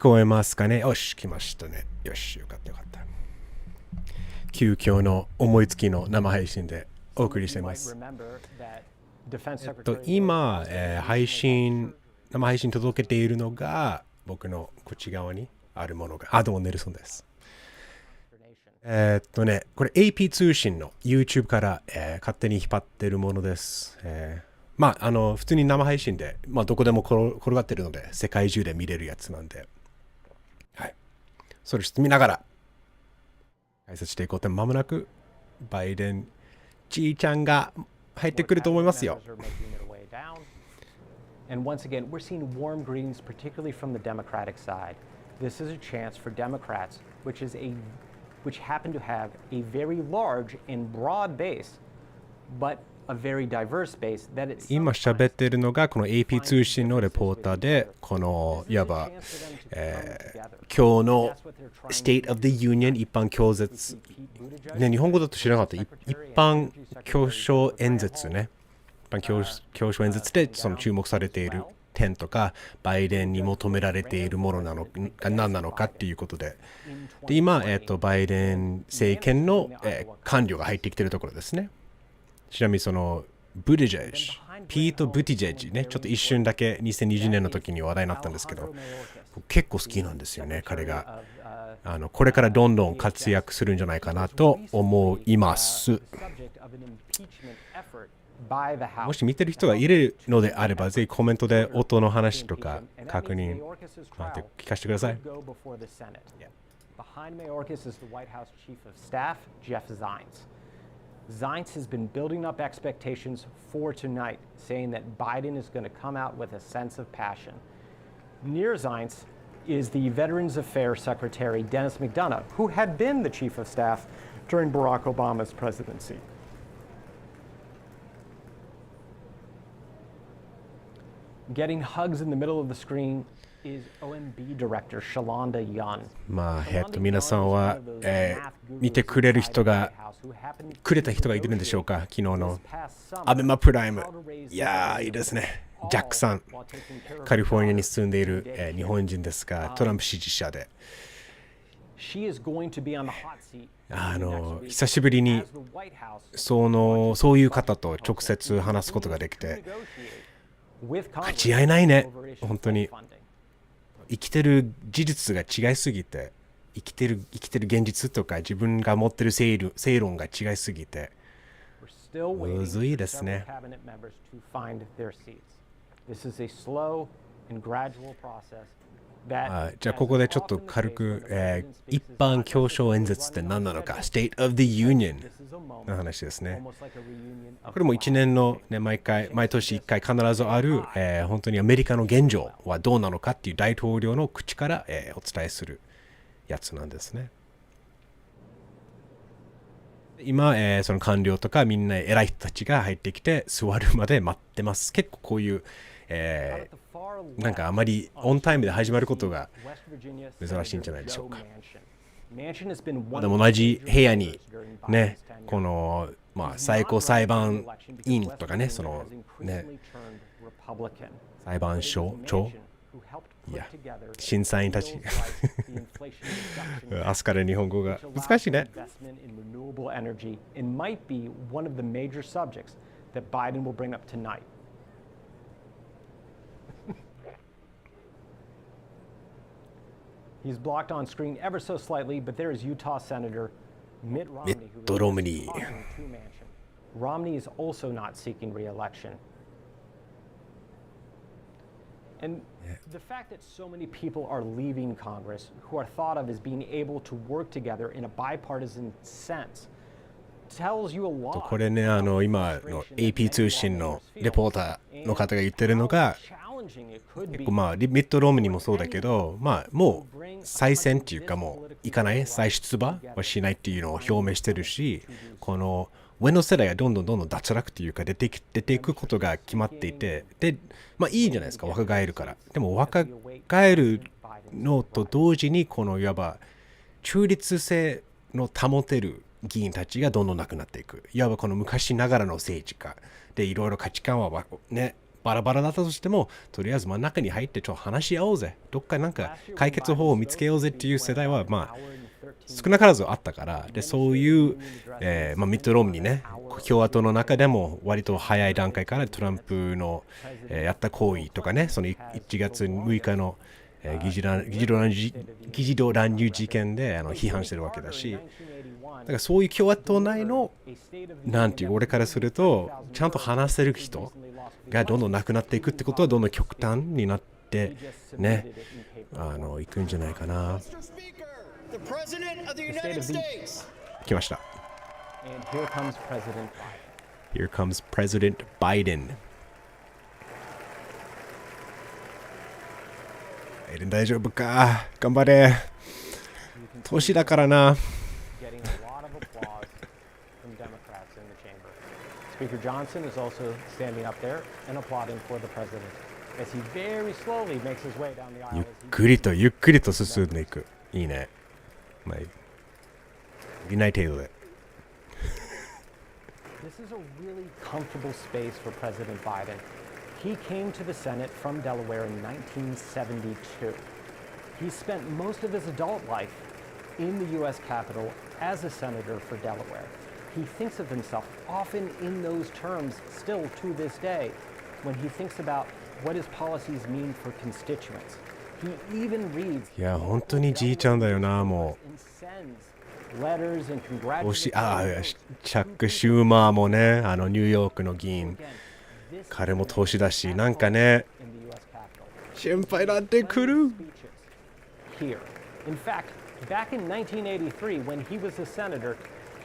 こえますかね。よし、来ましたね。よし、よかったよかった。急遽の思いつきの生配信でお送りしています。今、生配信届けているのが僕の口側にあるものが、どうもネルソンです。これ AP 通信の YouTube から、勝手に引っ張ってるものです。普通に生配信で、どこでも転がってるので、世界中で見れるやつなんで、はい。それ見ながら解説していこうと、まもなくバイデンちいちゃんが入ってくると思いますよ。And once again, we're seeing warm greetings, particularly from the Democratic side. This is a chance for Democrats, which happen to have a very large and broad base, but a very diverse base that it's 今喋っているのがこの AP 通信のレポーターで、このいわば、今日の State of the Union 一般教説、ね、日本語だと知らなかった。一般教書演説ね。教書演説でその注目されている点とか、バイデンに求められているものなのか何なのかっていうことで、今、バイデン政権の、官僚が入ってきているところですね。ちなみにそのブティジェッジ、ピート・ブティジェッジね、ちょっと一瞬だけ2020年の時に話題になったんですけど、結構好きなんですよね、彼が。これからどんどん活躍するんじゃないかなと思います。もし見てる人がいるのであれば、ぜひコメントで音の話とか確認聞かせてください。Behind Mayorkas is the White House Chief of Staff, Jeff Zients. Zients has been building up expectations for tonight, saying that Biden is going to come out with a sense of passion. Near Zients is the Veterans Affairs Secretary, Dennis McDonough, who had been the Chief of Staff during Barack Obama's presidency. Getting hugs in the middle of the screen is OMB Director Shalonda Yun. 皆さんは、見てくれた人がいるんでしょうか。昨日のアベマプライム。いやー、いいですね。ジャックさん、カリフォルニアに住んでいる、日本人ですが、トランプ支持者で。久しぶりにそういう方と直接話すことができて、勝ち合えないね、本当に。生きてる事実が違いすぎて、生きてる現実とか自分が持ってる正論が違いすぎて、むずいですね。じゃあここでちょっと軽く、一般教書演説って何なのか、State of the Union の話ですね。これも1年の、毎年1回必ずある、本当にアメリカの現状はどうなのかっていう大統領の口から、お伝えするやつなんですね。今、その官僚とかみんな偉い人たちが入ってきて座るまで待ってます。結構こういうなんかあまりオンタイムで始まることが珍しいんじゃないでしょうか。でも同じ部屋にね、この最高裁判員とかね、そのね、裁判所長、いや、審査員たち。明日から日本語が難しいね。He's blocked on screen ever so slightly, but there is Utah Senator Mitt Romney, who lives in a two-mansion. Romney is also not seeking re-election. And the fact that so many people are leaving Congress who are thought of as being able to work together in a bipartisan sense tells you a lot. これね、今の AP 通信のレポーターの方が言ってるのが、結構ミット・ロームニーもそうだけど、もう再選っていうかもう行かない、再出馬はしないっていうのを表明してるし、この上の世代がどんどん脱落っていうか出ていくことが決まっていて、で、いいじゃないですか、若返るから。でも若返るのと同時に、このいわば中立性の保てる議員たちがどんどんなくなっていく。いわばこの昔ながらの政治家で、いろいろ価値観はね、バラバラだったとしても、とりあえず真ん中に入ってちょっと話し合おうぜ。どっかなんか解決法を見つけようぜっていう世代は、まあ、少なからずあったから、でそういう、ミッドロームにね、共和党の中でも割と早い段階からトランプの、やった行為とかね、その1月6日の、議事堂乱入事件で批判してるわけだし、だからそういう共和党内の、なんていう、俺からすると、ちゃんと話せる人がどんどんなくなっていくってことは、どんどん極端になってね、いくんじゃないかな。来ました。Here comes President Biden. 大丈夫か、頑張れ。年だからな。Speaker Johnson is also standing up there and applauding for the president as he very slowly makes his way down the aisle. ゆっくりとゆっくりと進んでいく。いいね。まあ、いない程度で。This is a really comfortable space for President Biden. He came to the Senate from Delaware in 1972. He spent most of his adult life in the U.S. Capitol as a senator for Delaware. He thinks of himself often in those terms still to this day when he thinks about what his policies mean for constituents. He even reads いや、本当にじいちゃんだよな、もう。 and sends letters and チ congratulations. ャック・シューマーもね、ニューヨークの議員、彼も投資だし、なんかね、心配なってくる。Here. In fact, back in 1983, when he was a senator,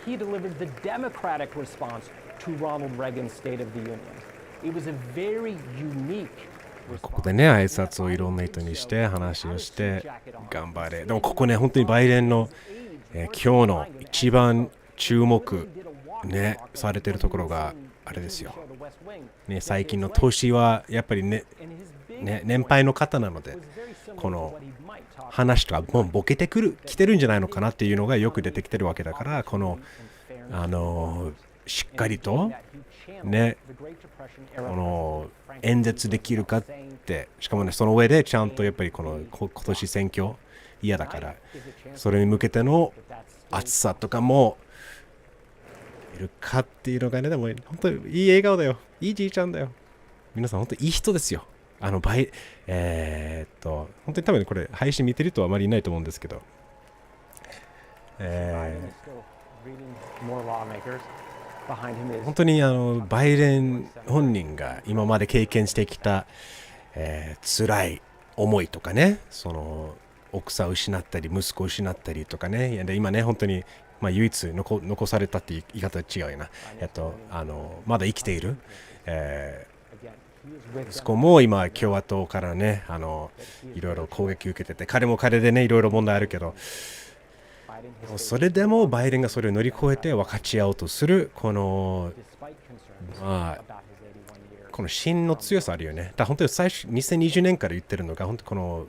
he delivered the Democratic response to Ronald Reagan's State of the Union. It was a very unique ここでね、挨拶をいろんな人にして話をして頑張れ。でもここね、本当にバイデンの、今日の一番注目、ね、されてるところがあれですよ。ね、最近の年はやっぱりね、年配の方なので、この話とかもうボケてきてるんじゃないのかなっていうのがよく出てきてるわけだから、このしっかりとね、この演説できるかって、しかもね、その上でちゃんとやっぱりこの今年選挙嫌だから、それに向けての熱さとかもいるかっていうのがね、でも本当にいい笑顔だよ、いいじいちゃんだよ。皆さん本当にいい人ですよ。本当に多分これ配信見てる人はあまりいないと思うんですけど、本当にバイデン本人が今まで経験してきた、辛い思いとかね、その奥さんを失ったり息子を失ったりとかね、で今ね本当に、唯一残されたっていう言い方は違うよな、まだ生きている、息子も今共和党からねいろいろ攻撃受けてて、彼も彼でねいろいろ問題あるけど、それでもバイデンがそれを乗り越えて分かち合おうとするこのこの芯の強さあるよね。だから本当に最初2020年から言ってるのが、本当この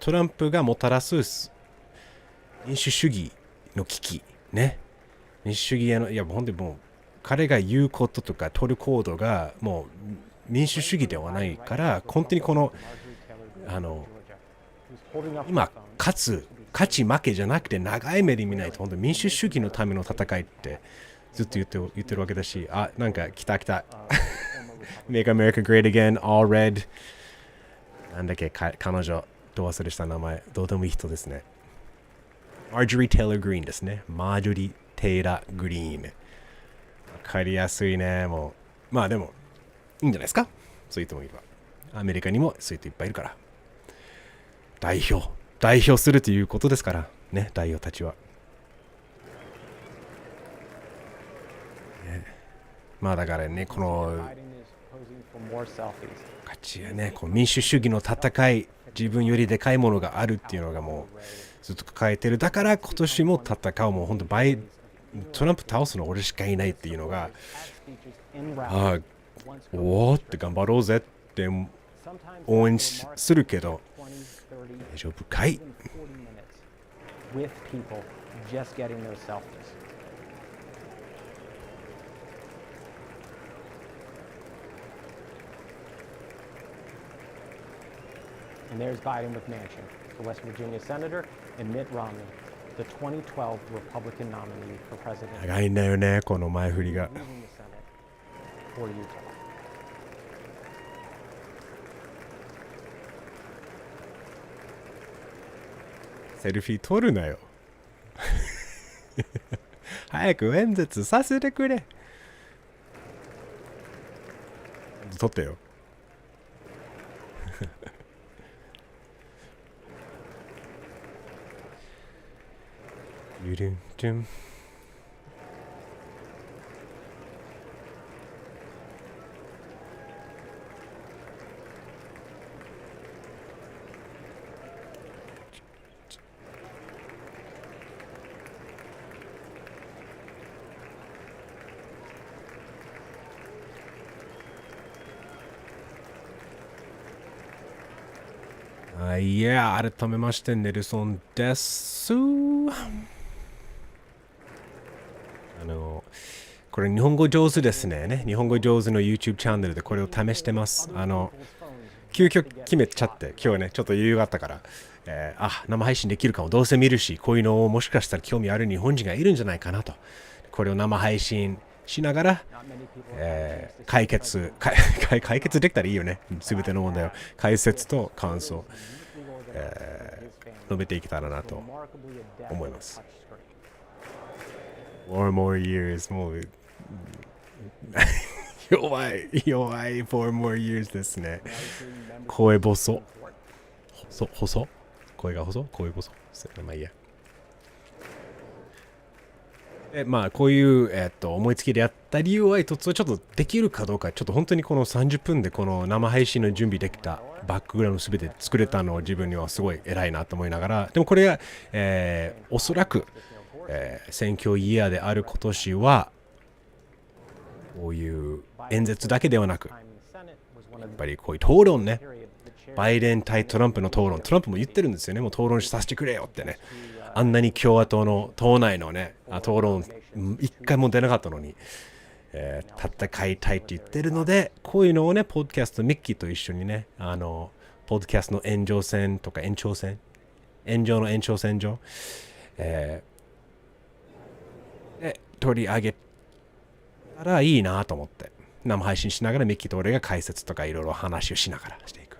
トランプがもたらす民主主義の危機ね、民主主義への、いや本当にもう彼が言うこととか取る行動がもう民主主義ではないから、本当にこの今勝ち負けじゃなくて長い目で見ないと、本当に民主主義のための戦いってずっと言ってるわけだし、なんか来たMake America Great Again, All Red、 なんだっけ彼女どう忘れした名前、どうでもいい人ですね。Marjorie Taylor Greene ですね。マージョリー・テイラー・グリーン。わかりやすいね。もうでもいいんじゃないですか、そういう人もいれば。アメリカにもそういう人いっぱいいるから、代表するということですからね、代表たちは、ね、だからね、この勝ちやね、この民主主義の戦い、自分よりでかいものがあるっていうのがもうずっと抱えてる。だから今年も戦う、もう本当トランプ倒すの俺しかいないっていうのが、おーって頑張ろうぜって応援するけど、大丈夫かい。And there's Biden with Manchin, the West Virginia senator, and Mitt Romney, the 2012 Republican nominee for president. 長いんだよね、この前振りが。Leading the Senate for Utah. セルフィー撮るなよ。早く演説させてくれ。撮ってよ。ゆるんちゅん。いや、改めましてネルソンです。これ日本語上手ですね。日本語上手の YouTube チャンネルでこれを試してます。急遽決めちゃって、今日ね、ちょっと余裕があったから、生配信できるかも、どうせ見るし、こういうのをもしかしたら興味ある日本人がいるんじゃないかなと。これを生配信しながら、解決できたらいいよね。すべての問題を。解説と感想、述べていけたらなと思います。more years もう弱い4 more years ですね。声細声が細声細まあいいや。こういう、思いつきでやった理由は一つはちょっとできるかどうか、ちょっと本当にこの30分でこの生配信の準備できたバックグラウンドすべて作れたのを自分にはすごい偉いなと思いながら、でもこれが、おそらく、選挙イヤーである今年はこういう演説だけではなく、やっぱりこういう討論ね、バイデン対トランプの討論、トランプも言ってるんですよね、もう討論させてくれよってね。あんなに共和党の党内のね、討論一回も出なかったのに、戦いたいって言ってるので、こういうのをね、ポッドキャストミッキーと一緒にね、ポッドキャストの炎上戦とか炎上の延長線上、取り上げたらいいなと思って、生配信しながらミッキーと俺が解説とかいろいろ話をしながらしていく。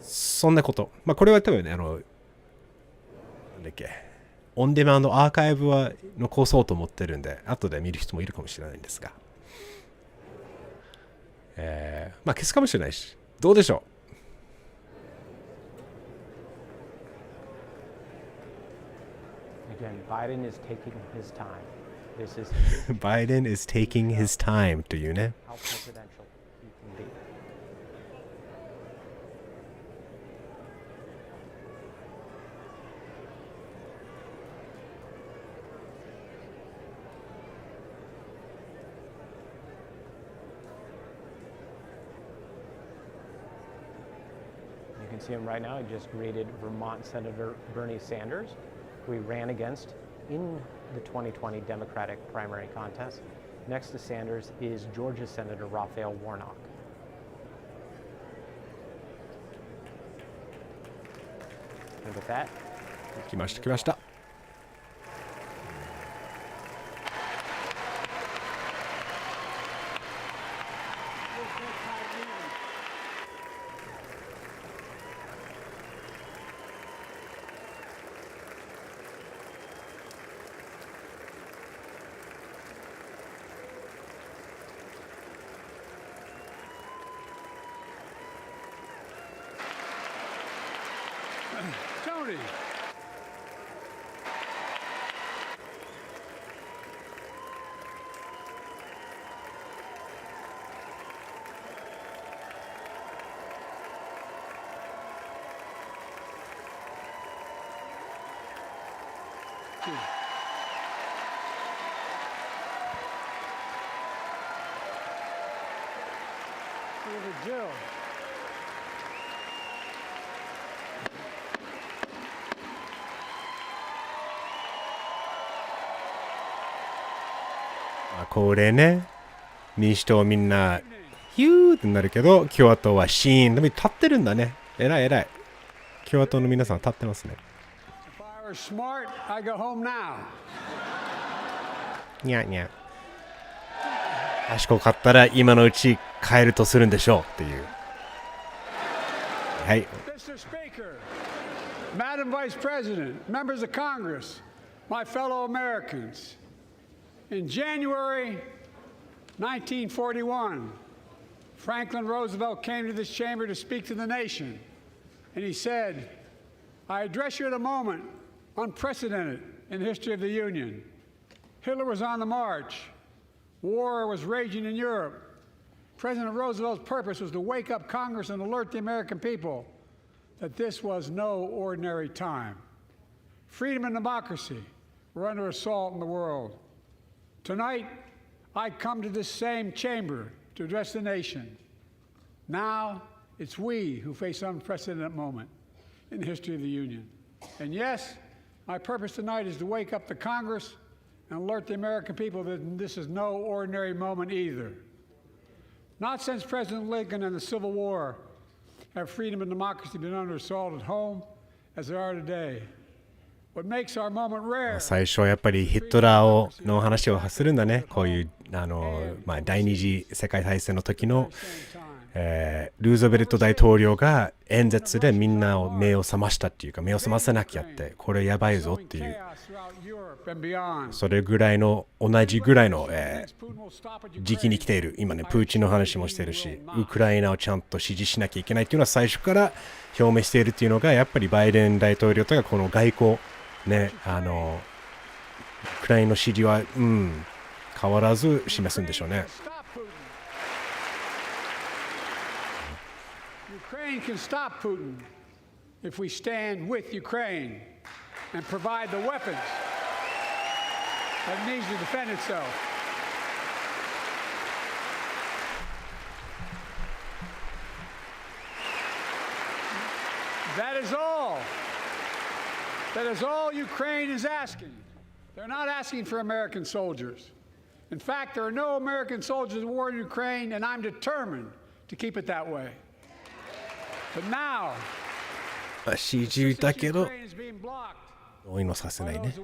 そんなこと。これは多分ね、オンデマンドアーカイブは残そうと思ってるんで、後で見る人もいるかもしれないんですが、消すかもしれないし、どうでしょう。Again, Biden is taking his time. This is Biden is taking his time というね。how presidential he can be. You can see him right now. He just greeted Vermont Senator Bernie Sanders, who he ran against in the 2020 Democratic primary contest. Next to Sanders is Georgia Senator Raphael Warnock. And with that, 来ました。Tony. Jill. これね、民主党みんなヒューってなるけど、共和党はシーンでも立ってるんだね。えらいえらい。共和党の皆さん立ってますね。にゃにゃ。賢かったら今のうち帰るとするんでしょうっていう。はい。Madam Vice President, members of Congress, my fellow Americans, in January 1941, Franklin Roosevelt came to this chamber to speak to the nation, and he said, I address you at a moment unprecedented in the history of the Union. Hitler was on the march. War was raging in Europe. President Roosevelt's purpose was to wake up Congress and alert the American people that this was no ordinary time. Freedom and democracy were under assault in the world. Tonight, I come to this same chamber to address the nation. Now, it's we who face an unprecedented moment in the history of the Union. And yes, my purpose tonight is to wake up the Congress and alert the American people that this is no ordinary moment either. Not since President Lincoln and the Civil War have freedom and democracy been under assault at home as they are today. What makes our moment rare. 最初はやっぱりヒトラーの話をするんだね。こういう第二次世界大戦の時の、ルーズベルト大統領が演説でみんなを目を覚ましたっていうか、目を覚まさなきゃってこれやばいぞっていう、それぐらいの同じぐらいの、時期に来ている。今ねプーチンの話もしてるし、ウクライナをちゃんと支持しなきゃいけないっていうのは最初から表明しているっていうのが、やっぱりバイデン大統領とかこの外交ね、ウクライナの支持は、変わらず示すんでしょうね。Ukraine can stop Putin if we stand with Ukraine and provide the weapons that it needs to defend itself. That is all. That is all Ukraine is asking. They're not asking for American soldiers. In fact, there are no American soldiers in war in Ukraine, and I'm determined to keep it that way. But now, 支持だけど応援はさせないね。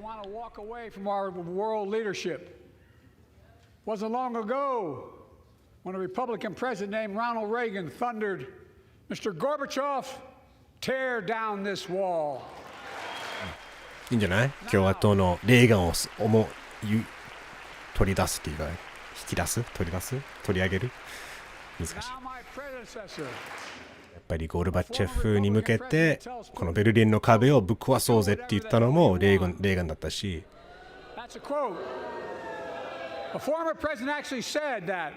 Wasn't long ago when a Republican president named Ronald Reagan thundered, Mr. Gorbachev, tear down this wall. いいんじゃない？共和党のレーガンを取り出すっていうか、引き出す、取り上げる。難しい。やっぱりゴルバチェフに向けてこのベルリンの壁をぶっ壊そうぜって言ったのもレーガンだったし。A former president actually said that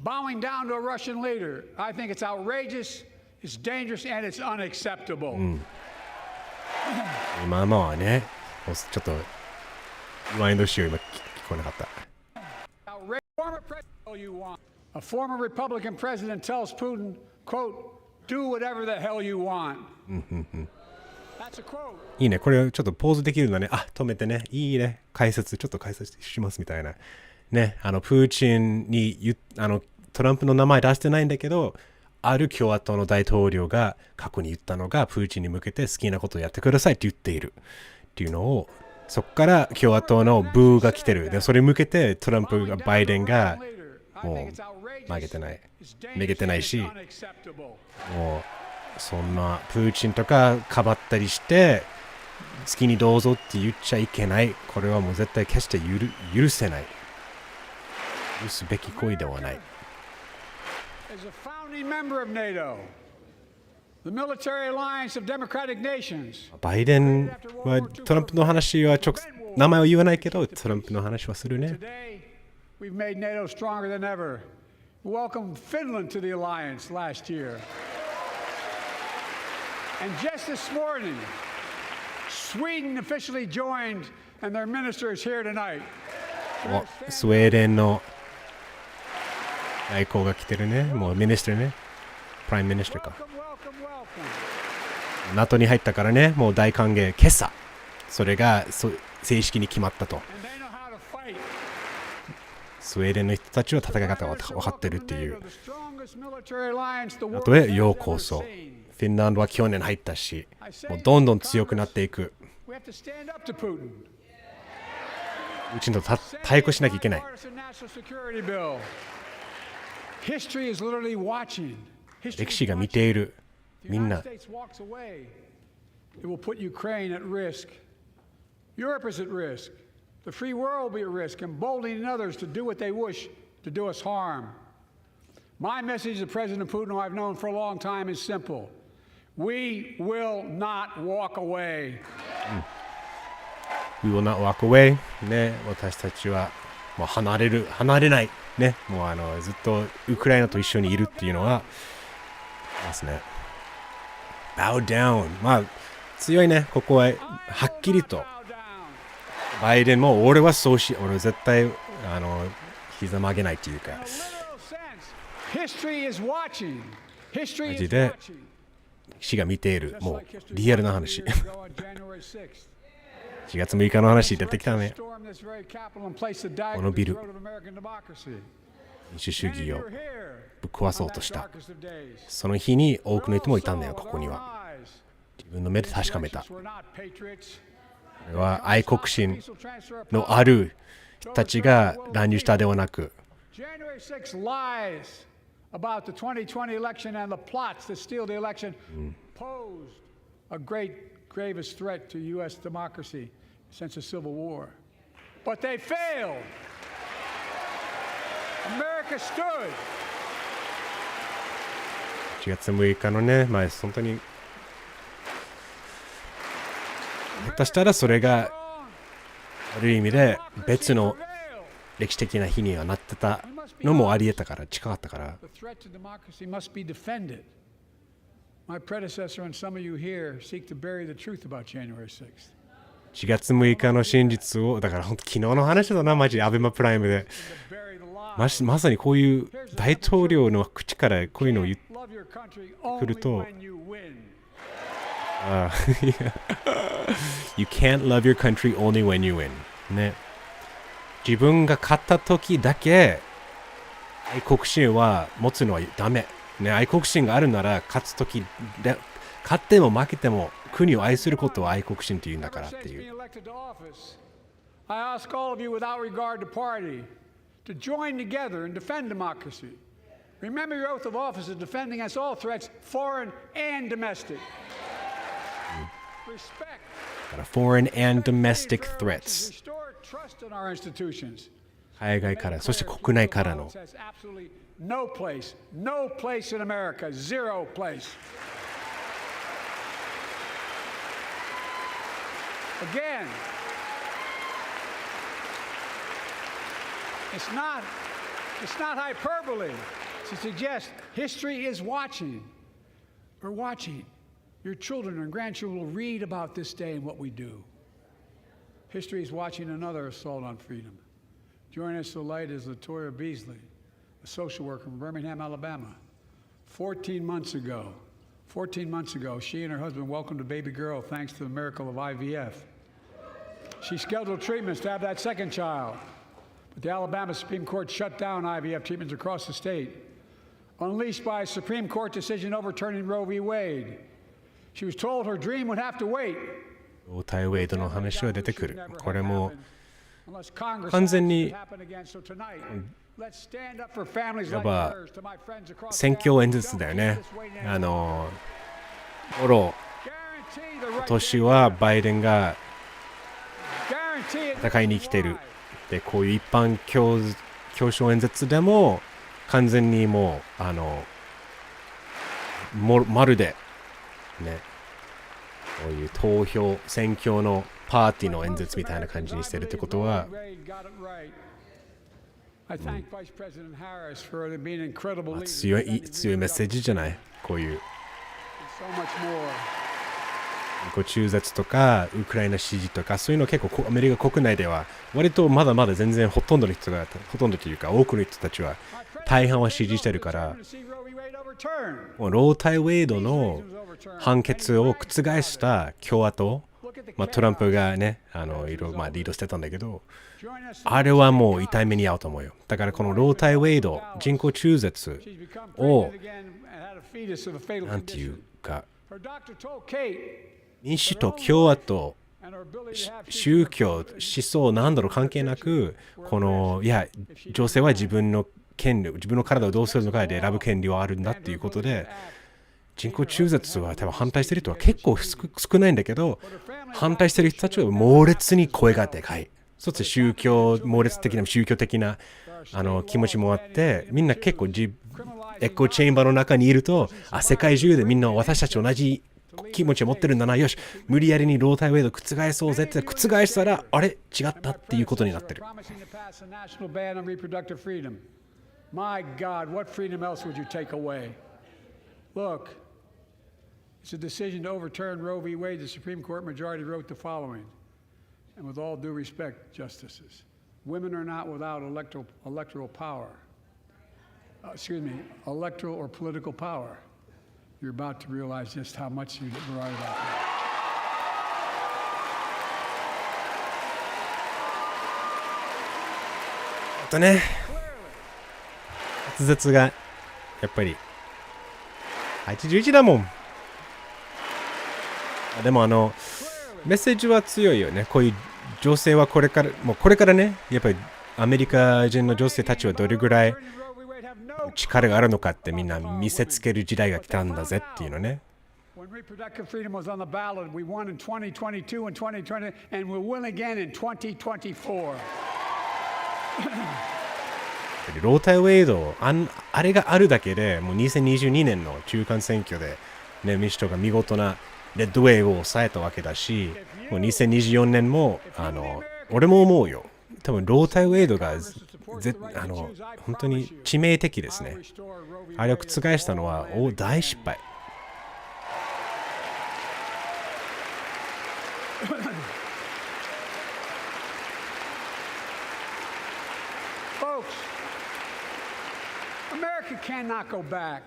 bowing down to a Russian leader, I think it's outrageous, it's dangerous, and it's unacceptable. 今はね、ちょっとワインドシー今聞こえなかった。A former Republican president tells Putin, quote, do whatever the hell you want. いいね、これちょっとポーズできるんだね。あ、止めてね。いいね。ちょっと解説しますみたいな。ね、プーチンにトランプの名前出してないんだけど、ある共和党の大統領が過去に言ったのが、プーチンに向けて好きなことをやってくださいって言っているっていうのを、そこから共和党のブーが来てる。で、それに向けてトランプがバイデンがもうめげてないし、もうそんなプーチンとかかばったりして好きにどうぞって言っちゃいけない。これはもう絶対決して許せない。許すべき行為ではない。バイデンはトランプの話は名前を言わないけど、トランプの話はするね。Welcomed Finland to the alliance last year. And just this morning, Sweden officially joined, and their minister is here tonight. スウェーデンの外交が来てるね。もうミニスターね。プライムミニスターか。NATO に入ったからね、もう大歓迎。今朝、それが正式に決まったと。スウェーデンの人たちは戦い方が分かってるっていう。NATOへようこそ。フィンランドは去年入ったし、もうどんどん強くなっていく。うちの対抗しなきゃいけない。歴史が見ている。みんな。It will put Ukraine at risk. Europe is at risk. The free world will be at risk, emboldening others to do what they wish to do us harm. My message to President Putin, who I've known for a long time, is simple. We will not walk away. We will not walk away. ね、私たちはもう離れない。ね、もうずっとウクライナと一緒にいるっていうのはですね。Bow down. まあ強いね、ここははっきりとバイデンも俺は絶対膝曲げないっていうかマジで死が見ている、もうリアルな話4月6日の話出てきたね。このビル民主主義をぶっ壊そうとしたその日に多くの人もいたんだよ。ここには自分の目で確かめた。これは愛国心のある人たちが乱入したではなく、about the 2020 election and the plots to steal the election posed a gravest threat to U.S. democracy since the Civil War. But they failed. America stood. 4月6日のね、まあ本当に下手したらそれがある意味で別の歴史的な日にはなってたのもあり得たから、近かったから。4月6日の真実を、だから本当昨日の話だな、マジアベマプライムで。まさにこういう大統領の口からこういうのを言ってくると、You can't love your country only when you win. ね。自分が勝った時だけ愛国心は持つのはダメ。ね、愛国心があるなら勝つ時で勝っても負けても国を愛することは愛国心っていうんだからっていう。I ask all of you without regard to party to join together and defend democracy. Remember your oath of office is defending against all threats, foreign and domestic. Respect. Foreign and domestic threats. 海外から、そして国内からの。No place in America, zero place. Again, it's not hyperbole to suggest history is watching. We're watching. Your children and grandchildren will read about this day and what we do. History is watching another assault on freedom. Joining us tonight is Latoya Beasley, a social worker from Birmingham, Alabama. 14 months ago, she and her husband welcomed a baby girl thanks to the miracle of IVF. She scheduled treatments to have that second child, but the Alabama Supreme Court shut down IVF treatments across the state, unleashed by a Supreme Court decision overturning Roe v. Wade.She was told her dream would have to wait. ロータイウェイドの話は出てくる。これも完全にやっぱ選挙演説だよね。今年はバイデンが戦いに来てる。で、こういう一般教書演説でも完全にもうまるでね、こういう投票選挙のパーティーの演説みたいな感じにしてるってことは、強いメッセージじゃない。こういう自己中絶とかウクライナ支持とかそういうの結構アメリカ国内では割とまだまだ全然ほとんどというか多くの人たちは大半は支持してるから、もうロータイウェイドの判決を覆した共和党トランプがね、いろいろリードしてたんだけど、あれはもう痛い目に遭うと思うよ。だからこのロータイウェイド、人工中絶を、なんていうか、民主党、共和党、宗教、思想、なんだろう関係なく、女性は自分の権利、自分の体をどうするのかで選ぶ権利はあるんだっていうことで、人工中絶は多分反対してる人は結構少ないんだけど、反対してる人たちは猛烈に声がでかい。そして猛烈的な宗教的な気持ちもあって、みんな結構エコーチェンバーの中にいると、世界中でみんな私たち同じ気持ちを持ってるんだな、よし、無理やりにロータイウェイド覆そうぜって覆したら、あれ違ったっていうことになってる。My God, what freedom else would you take away? Look, it's a decision to overturn Roe v. Wade. The Supreme Court majority wrote the following, and with all due respect, justices, women are not without electoral power. Electoral or political power. You're about to realize just how much you were right about that. 滑舌がやっぱり81だもん。でもメッセージは強いよね。こういう女性はこれからね、やっぱりアメリカ人の女性たちはどれぐらい力があるのかってみんな見せつける時代が来たんだぜっていうのね。When reproductive freedom was on the ballot, we won in 2022 and 2020, and we'll win again in 2024. ロータイウェイド、あれがあるだけで、もう2022年の中間選挙で、ね、民主党が見事なレッドウェイブを抑えたわけだし、もう2024年も、俺も思うよ。多分ロータイウェイドが本当に致命的ですね。あれを覆したのは大失敗。America cannot go back.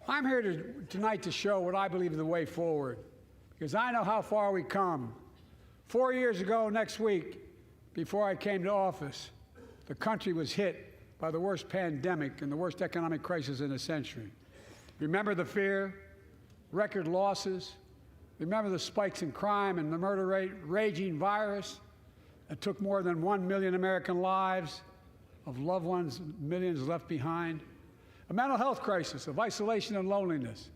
I'm here tonight to show what I believe is the way forward, because I know how far we come. 4 years ago next week, before I came to office, the country was hit by the worst pandemic and the worst economic crisis in a century. Remember the fear, record losses. Remember the spikes in crime and the murder rate, raging virus that took more than 1 million American lives, of loved ones, millions left behind. A mental health crisis of isolation and loneliness.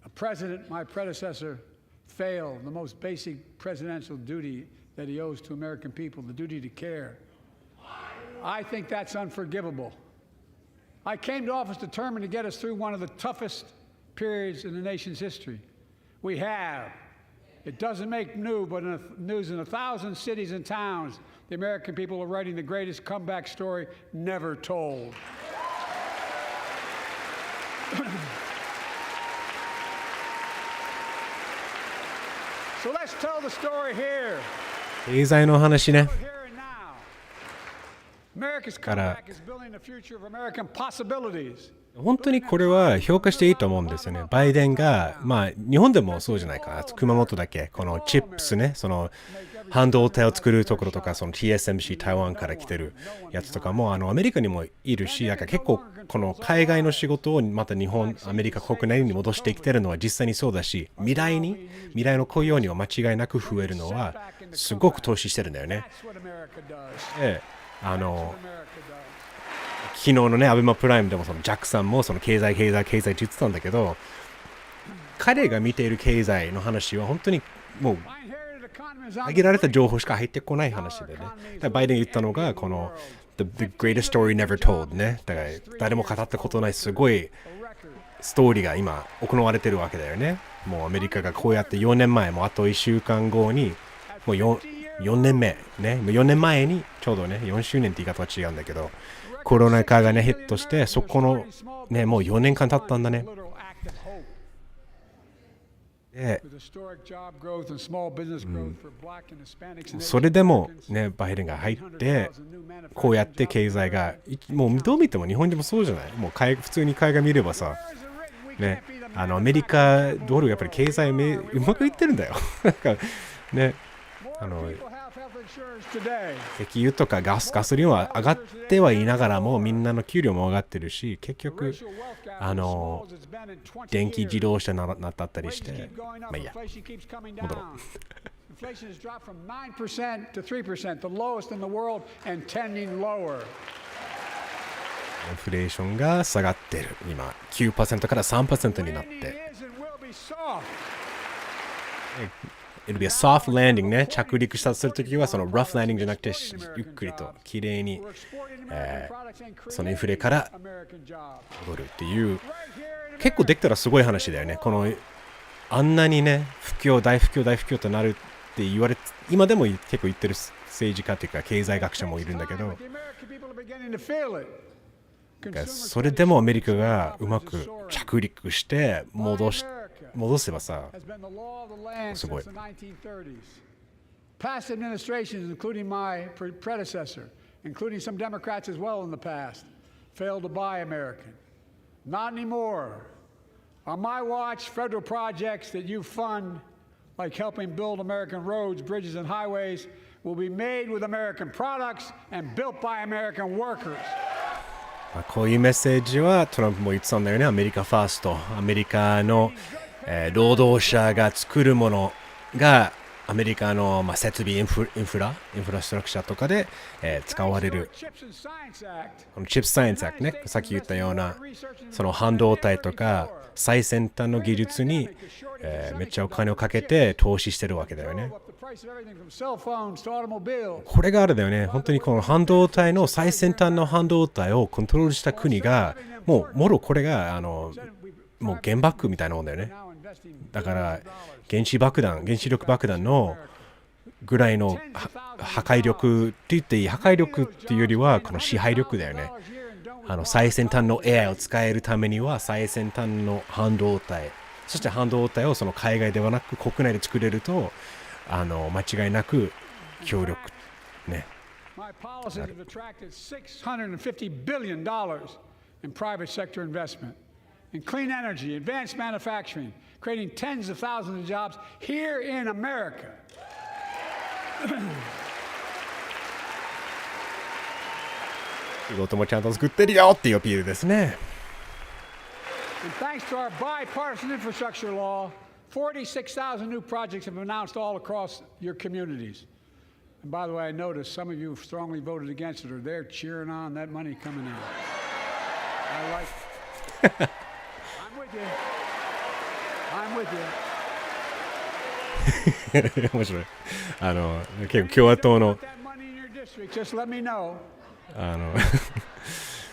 A president, my predecessor, failed the most basic presidential duty that he owes to American people, the duty to care. I think that's unforgivable. I came to office determined to get us through one of the toughest periods in the nation's history. We have. It doesn't make news in 1,000 cities and towns. The American people are writing the greatest comeback story never told. So let's tell the story here. 経済の話ね。America's comeback is building the future of American possibilities. 本当にこれは評価していいと思うんですよね。バイデンが、日本でもそうじゃないか。熊本だけ、このチップスね、その半導体を作るところとか、その TSMC 台湾から来てるやつとかも、アメリカにもいるし、結構この海外の仕事をまた日本、アメリカ国内に戻してきてるのは実際にそうだし、未来の雇用には間違いなく増えるのは、すごく投資してるんだよね。昨日のね、アベマプライムでもそのジャックさんもその経済って言ってたんだけど、彼が見ている経済の話は本当にもう挙げられた情報しか入ってこない話でね。だからバイデン言ったのがこの the greatest story never told ね。だから誰も語ったことないすごいストーリーが今行われてるわけだよね。もうアメリカがこうやって4年前、もうあと1週間後にもう4年目ね、もう4年前にちょうどね、4周年って言い方は違うんだけど、コロナ禍がねヒットして、そこのねもう4年間経ったんだね。で、それでもねバイデンが入ってこうやって経済がもうどう見ても日本人もそうじゃない。もう普通に海外見ればさね、アメリカドルやっぱり経済うまくいってるんだよ。なんかね、石油とかガソリンは上がってはいながらもみんなの給料も上がってるし、結局電気自動車になったりして、まあいいや、戻ろう。Inflation has dropped from 9% to 3%, the lowest in the world, and tending lower. インフレーションが下がってる。今 9% から 3% になって。It'll be a soft landing ね。着陸したとするときはその rough landing じゃなくてゆっくりと綺麗に、そのインフレから戻るっていう、結構できたらすごい話だよね。このあんなにね、大不況となるって言われ、今でも結構言ってる政治家というか経済学者もいるんだけど、それでもアメリカがうまく着陸して戻せばさ、すごい。Past administrations, including my predecessor, including some Democrats as well in the past, failed to buy American. Not anymore. On my watch, federal projects that you fund, like helping build American roads, bridges, and highways, will be made with American products and built by American workers. こういうメッセージはトランプも言ってたんだよね。アメリカファースト。アメリカの、労働者が作るものがアメリカの、設備インフラストラクチャーとかで、使われる。このチップサイエンスアクトね。さっき言ったようなその半導体とか最先端の技術に、めっちゃお金をかけて投資してるわけだよね。これがあれだよね。本当にこの半導体の最先端の半導体をコントロールした国がもろこれがもう原爆みたいなもんだよね。だから原子力爆弾のぐらいの破壊力って言っていい、破壊力っていうよりはこの支配力だよね。最先端の AI を使えるためには最先端の半導体、そして半導体をその海外ではなく国内で作れると間違いなく協力ね。My policies have attracted $650 billion in private sector investment in clean energy, advanced manufacturing, creating tens of thousands of jobs here in America. 仕事もちゃんと作ってるよっていうアピールですね。And thanks to our bipartisan infrastructure law, 46,000 new projects have been announced all across your communities. And by the way, I noticed some of you strongly voted against it, or they're cheering on that money coming in. I like it. I'm with you. I'm with you. 面白い。結構共和党の Just let me know.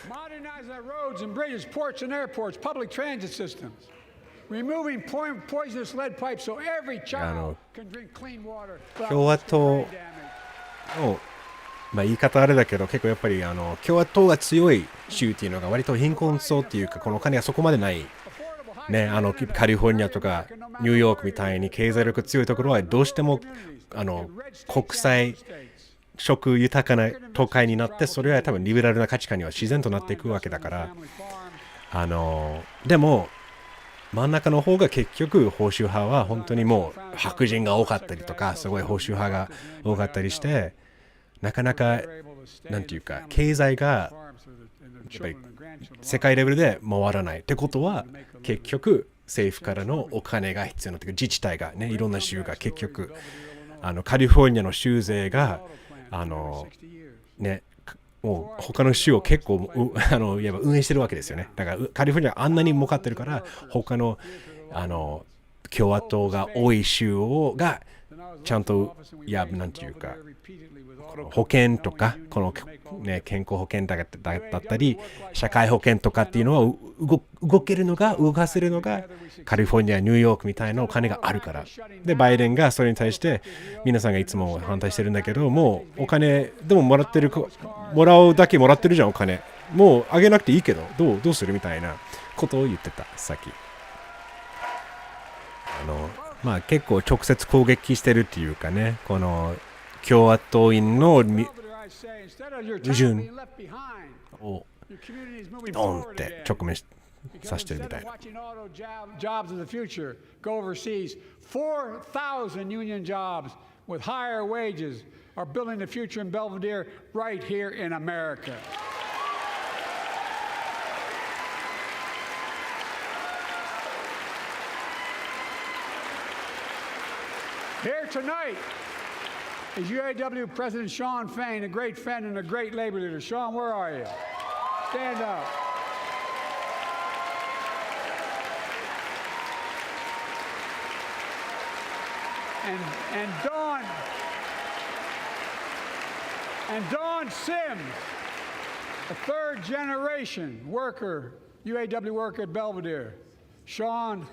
Modernize our roads and bridges, ports and airports, public transit systems. Removing poisonous lead pipes so every child can drink clean water. 共和党の、言い方あれだけど、結構やっぱり共和党が強い州っていうのが割と貧困層っていうか、このお金がそこまでないね、カリフォルニアとかニューヨークみたいに経済力強いところはどうしても国際食豊かな都会になって、それは多分リベラルな価値観には自然となっていくわけだから、でも真ん中の方が結局保守派は本当にもう白人が多かったりとか、すごい保守派が多かったりして、なかなかなんていうか経済がやっぱり世界レベルで回らないってことは、結局政府からのお金が必要なっていうか、自治体がね、いろんな州が結局カリフォルニアの州税がね、もう他の州を結構いわば運営してるわけですよね。だからカリフォルニアあんなに儲かってるから、他の共和党が多い州がちゃんとなんていうか保険とかこのね健康保険だったり社会保険とかっていうのは動かせるのがカリフォルニア、ニューヨークみたいなお金があるから。でバイデンがそれに対して皆さんがいつも反対してるんだけど、もうお金でももらうだけもらってるじゃん、お金もうあげなくていいけどどうするみたいなことを言ってた。さっき結構直接攻撃してるっていうかね、この共和党員の矛盾をドンって直面し指してるみたいな。Watching auto jobs of the future go overseas, 4,000 union jobs with higher wages are building the future in Belvedere right here in America. Here tonight is UAW President Shawn Fain, a great friend and a great labor leader. Shawn, where are you? Stand up. And Dawn Sims, a third generation worker, UAW worker at Belvedere. Shawn,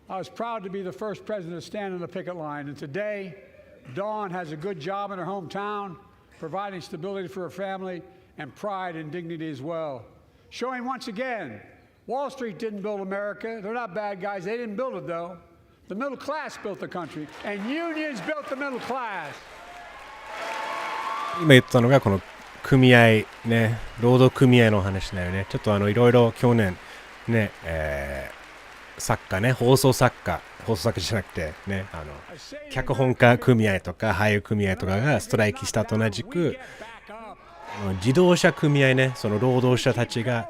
I was proud to be the first president to stand on the picket line, and today, Dawn has a good job in her hometown, providing stability for her family and pride and dignity as well. Showing once again, Wall Street didn't build America. They're not bad guys. They didn't build it, though. The middle class built the country, and unions built the middle class. 今言ったのがこの組合ね、労働組合の話だよね。ちょっといろいろ去年ね、作家ね、放送作家じゃなくてね、脚本家組合とか俳優組合とかがストライキしたと同じく、自動車組合ね、その労働者たちが、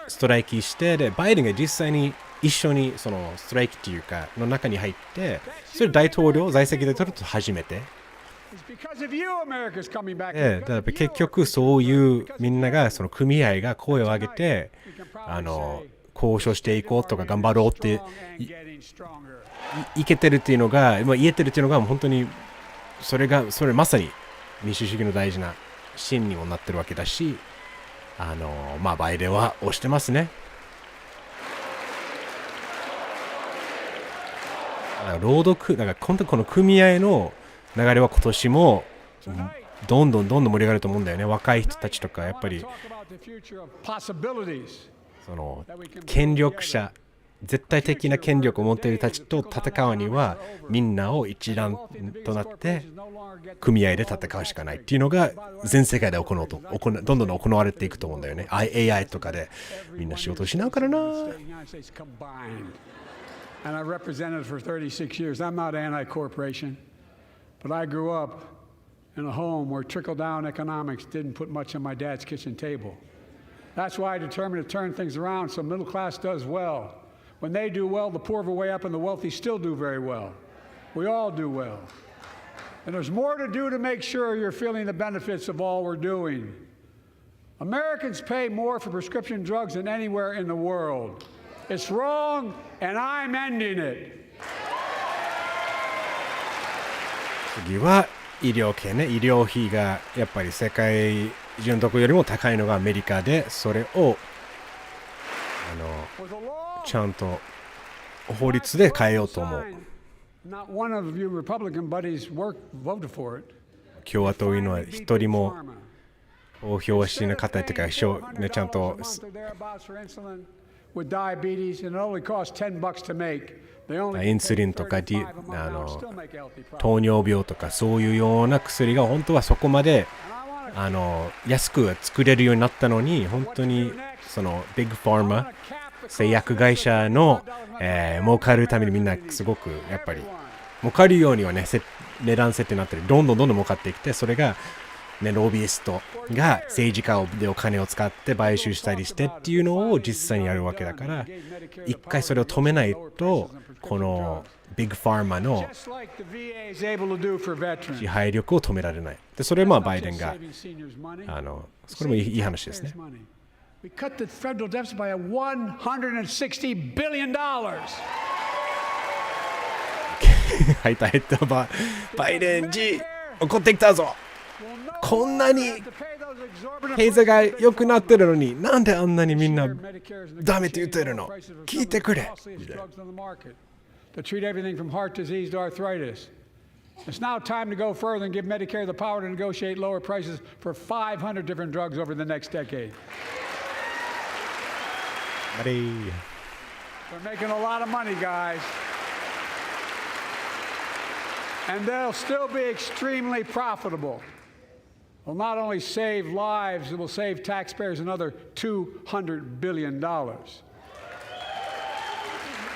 ストライキして、でバイデンが実際に一緒にそのストライキっていうかの中に入って、それ在籍大統領と初めて。だから結局そういうみんながその組合が声を上げて交渉していこうとか頑張ろうっていけてるっていうのが言えてるっていうのが本当にそれまさに民主主義の大事な芯にもなってるわけだし、バイデンは推してますね。だから本当にこの組合の流れは今年もどんどん盛り上がると思うんだよね。若い人たちとかやっぱりその権力者、絶対的な権力を持っている人たちと戦うにはみんなを一丸となって組合で戦うしかないっていうのが全世界でどんどん行われていくと思うんだよね。AI とかでみんな仕事をしなうからな。And I represented for 36 years. I'm not anti-corporation, but I grew up in a home where trickle-down economics didn't put much on my dad's kitchen table. That's why I determined to turn things around so middle class does well. When they do well, the poor go way up and the wealthy still do very well. We all do well. And there's more to do to make sure you're feeling the benefits of all we're doing. Americans pay more for prescription drugs than anywhere in the world. It's wrong, and I'm ending it. 次は医療系ね。医療費がやっぱり世界中のどこよりも高いのがアメリカで、それをちゃんと法律で変えようと思う。共和党のは一人も投票はしなかったというか、ちゃんとインスリンとか糖尿病とかそういうような薬が本当はそこまで安く作れるようになったのに、本当にそのビッグファーマ製薬会社の、儲かるためにみんなすごくやっぱり儲かるようにはね値段設定になってる、どんどん儲かってきて、それがね、ロビーストが政治家でお金を使って買収したりしてっていうのを実際にやるわけだから、一回それを止めないとこのビッグファーマの支配力を止められない。でそれはバイデンがこれもいい話ですね。We cut the federal deficit by $160 billion. はい、バイデンG怒ってきたぞ。こんなに経済が良くなってるのに、なんであんなにみんなダメって言ってるの？聞いてくれ。To treat everything from heart disease to arthritis. It's now time to go further and give Medicare the power to negotiate lower prices for 500 different drugs over the next decade. They're making a lot of money, guys. And they'll still be extremely profitable. will not only save lives, it will save taxpayers another $200 billion.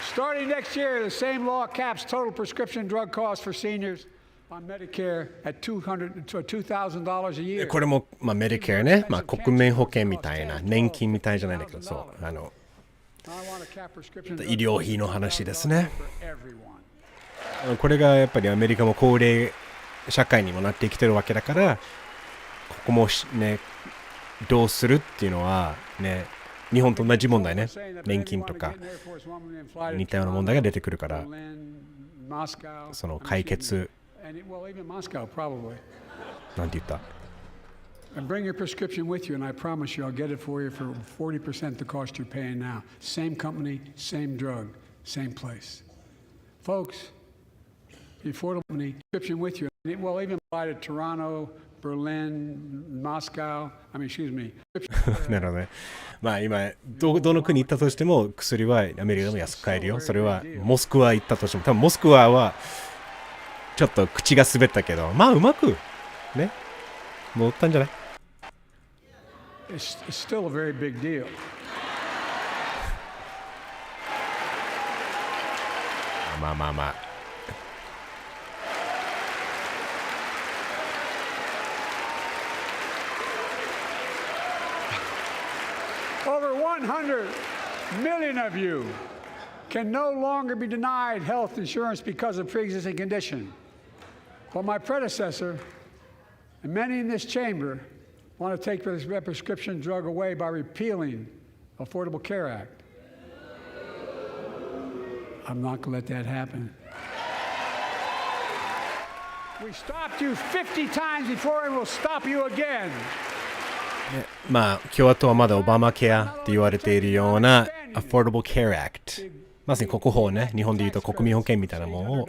Starting next year, the same law caps total prescription drug costs for seniors on Medicare at $2,000 a year. これも、メディケアね、国民保険みたいな、年金みたいじゃないんだけど、そう、医療費の話ですね。これがやっぱりアメリカも高齢社会にもなってきてるわけだから、ここもね、どうするっていうのはね、日本と同じ問題ね、年金とか似たような問題が出てくるから、その解決、なんて言った？ And bring your prescription with you, and I promise you I'll get it for you for 40% the cost you're paying now. Same company, same drug, same place. Folks, the affordable prescription with you. It will even apply to Toronto, Berlin, Moscow. Excuse me. なるほどね。今どの国行ったとしても薬はアメリカでも安く買えるよ。それはモスクワ行ったとしても、多分モスクワはちょっと口が滑ったけど、うまくね、戻ったんじゃない？It's still a very big deal. Over 100 million of you can no longer be denied health insurance because of pre-existing condition. But my predecessor and many in this chamber want to take this prescription drug away by repealing the Affordable Care Act. I'm not going to let that happen. We stopped you 50 times before and we'll stop you again. 共和党はまだオバマケアって言われているような Affordable Care Act、まさに国保ね、日本でいうと国民保険みたいなものを、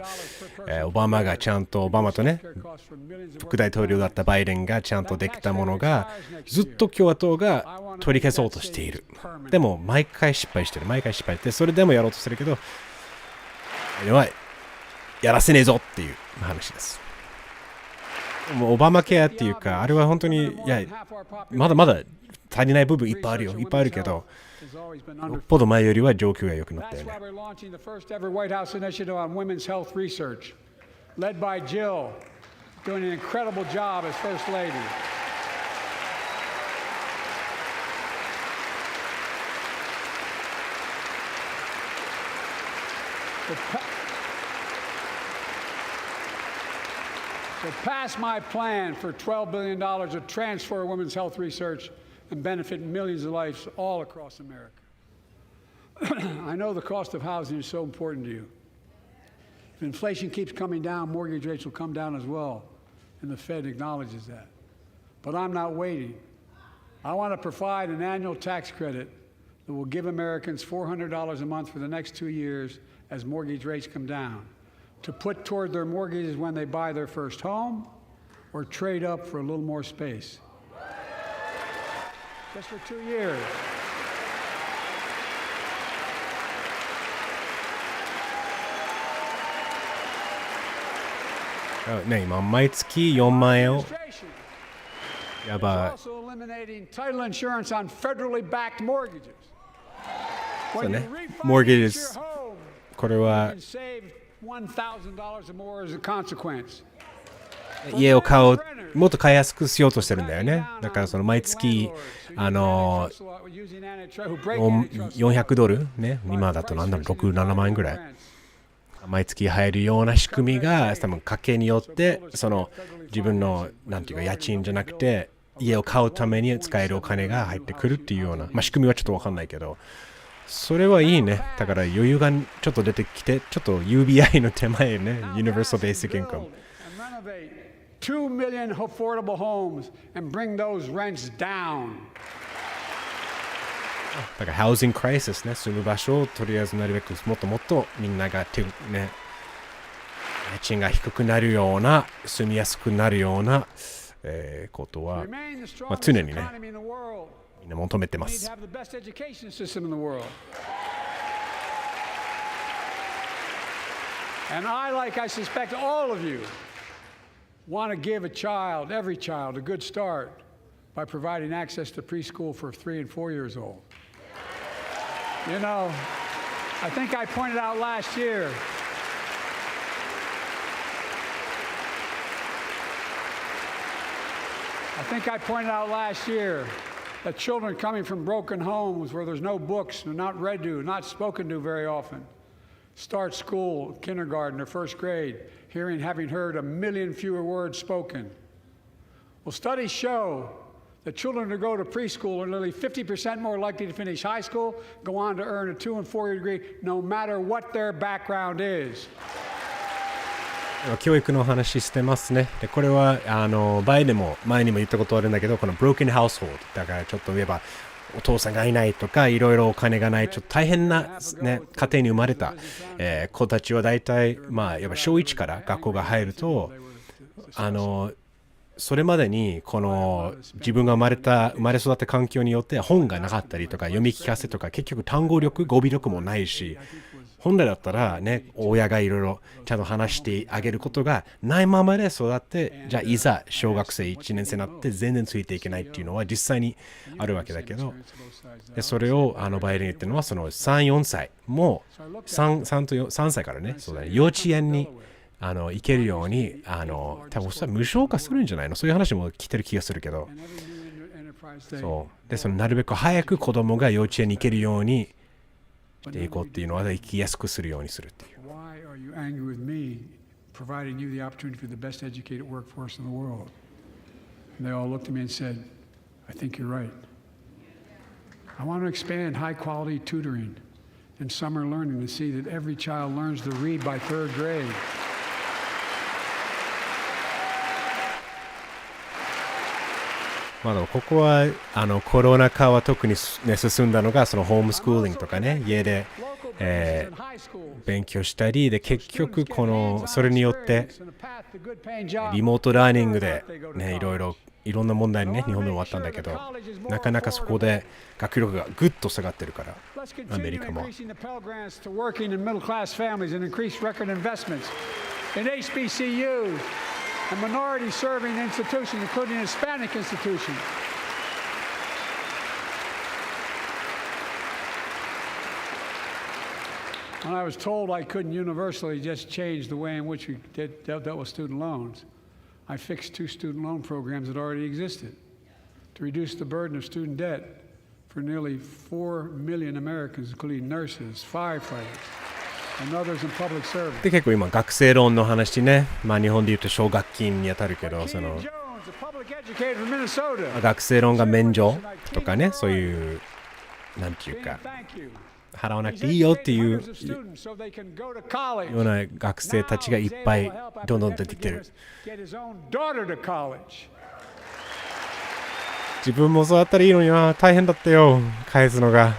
オバマとね、副大統領だったバイデンがちゃんとできたものがずっと共和党が取り消そうとしている。でも毎回失敗して、それでもやろうとするけど、やらせねえぞっていう話です。もうオバマケアっていうか、あれは本当にまだまだ足りない部分いっぱいあるけど、よっぽど前よりは状況が良くなったよね。Led by Jill, doing an incredible job as First Lady. So pass my plan for $12 billion to transfer women's health research and benefit millions of lives all across America. I know the cost of housing is so important to you. If inflation keeps coming down, mortgage rates will come down as well, and the Fed acknowledges that. But I'm not waiting. I want to provide an annual tax credit that will give Americans $400 a month for the next 2 years as mortgage rates come down, to put toward their mortgages when they buy their first home or trade up for a little more space. Just for 2 years.今毎月4万円をやばい。そうね、mortgages これは家を買う、もっと買いやすくしようとしてるんだよね。だからその毎月$400ね、今だと6、7万円ぐらい毎月入るような仕組みが多分家計によってその自分のなんていうか家賃じゃなくて家を買うために使えるお金が入ってくるっていうような、仕組みはちょっと分かんないけど、それはいいね。だから余裕がちょっと出てきて、ちょっと UBI の手前ね、Universal Basic Income 2 million affordable homes and bring those rents down. だからハウジングクライシスね、住む場所をとりあえずなるべくもっともっとみんなが家賃が低くなるような、住みやすくなるような、ことは、常にねみんな求めてます。And I suspect all of you want to give a child, every child, a good start by providing access to preschool for 3 and 4 years old. You know, I think I pointed out last year that children coming from broken homes where there's no books, they're not read to, not spoken to very often, start school, kindergarten or first grade, having heard 1 million fewer words spoken. Well, studies show that children who go to preschool are nearly 50% more likely to finish high school, go on to earn a 2- and 4-year degree, no matter what their background is. 教育の話してますね。でこれはバイデンも前にも言ったことあるんだけど、この broken household だからちょっと言えばお父さんがいないとかいろいろお金がないちょっと大変な、ね、家庭に生まれた、子たちは大体やっぱ小1から学校が入るとそれまでにこの自分が生まれ育った環境によって本がなかったりとか読み聞かせとか結局単語力語尾力もないし、本来だったらね親がいろいろちゃんと話してあげることがないままで育って、じゃあいざ小学生1年生になって全然ついていけないっていうのは実際にあるわけだけど、でそれをバイデン言ってるのはその3、4歳も3歳からね、そうだね、幼稚園に行けるように多分無償化するんじゃないの、そういう話も来てる気がするけど、そうでそのなるべく早く子供が幼稚園に行けるようにしていこうっていうのは行きやすくするようにするっていう。Why are you angry with me providing you the opportunity for the best educated workforce in the world? And they all looked at me and said, I think you're right. I want to expand high quality tutoring and summer learning to see that every child learns to read by 3rd grade. ここはコロナ禍は特に、ね、進んだのがそのホームスクーリングとかね、家で、勉強したりで、結局それによってリモートラーニングで、ね、いろんな問題にね日本でもあったんだけど、なかなかそこで学力がぐっと下がってるから、アメリカも。And minority-serving institutions, including Hispanic institutions. When I was told I couldn't universally just change the way in which we dealt with student loans, I fixed 2 student loan programs that already existed to reduce the burden of student debt for nearly 4 million Americans, including nurses, firefighters.で結構今学生ローンの話ね、日本で言うと奨学金に当たるけど、その学生ローンが免除とかね、そういうなんていうか払わなくていいよっていうような学生たちがいっぱいどんどん出てきてる。自分もそうだったらいいのにな、大変だったよ返すのが、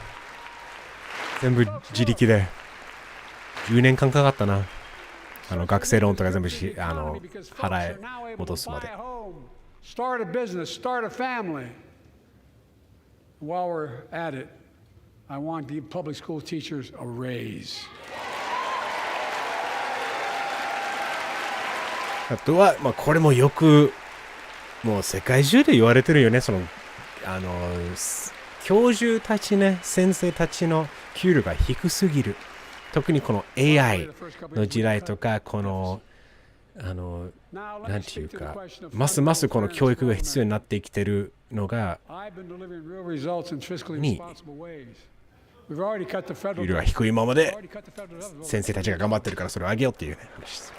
全部自力で。10年間かかったな。学生ローンとか全部払い戻すまで。Start a business, start a family. While we're at it, I want to give public school teachers a raise. あとは、これもよくもう世界中で言われてるよね。その教授たちね、先生たちの給料が低すぎる。特にこの AI の時代とか、なんていうか、ますますこの教育が必要になってきてるのが、給料が低いままで先生たちが頑張ってるからそれを上げようっていう、ね、話です。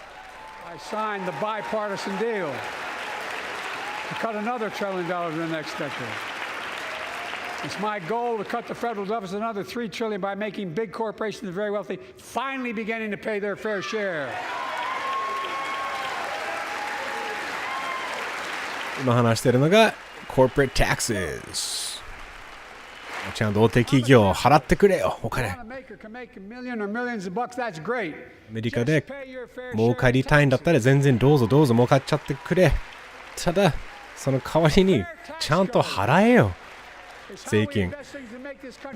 I signed the bipartisan deal to cut another $1 trillion in the next decade. It's my goal to cut the federal deficit another $3 trillion by making big corporations and the very wealthy finally beginning to pay their fair share. 今話しているのが corporate taxes。ちゃんと大手企業払ってくれよ、お金。アメリカで儲かりたいんだったら全然どうぞどうぞ儲かっちゃってくれ。ただその代わりにちゃんと払えよ。税金。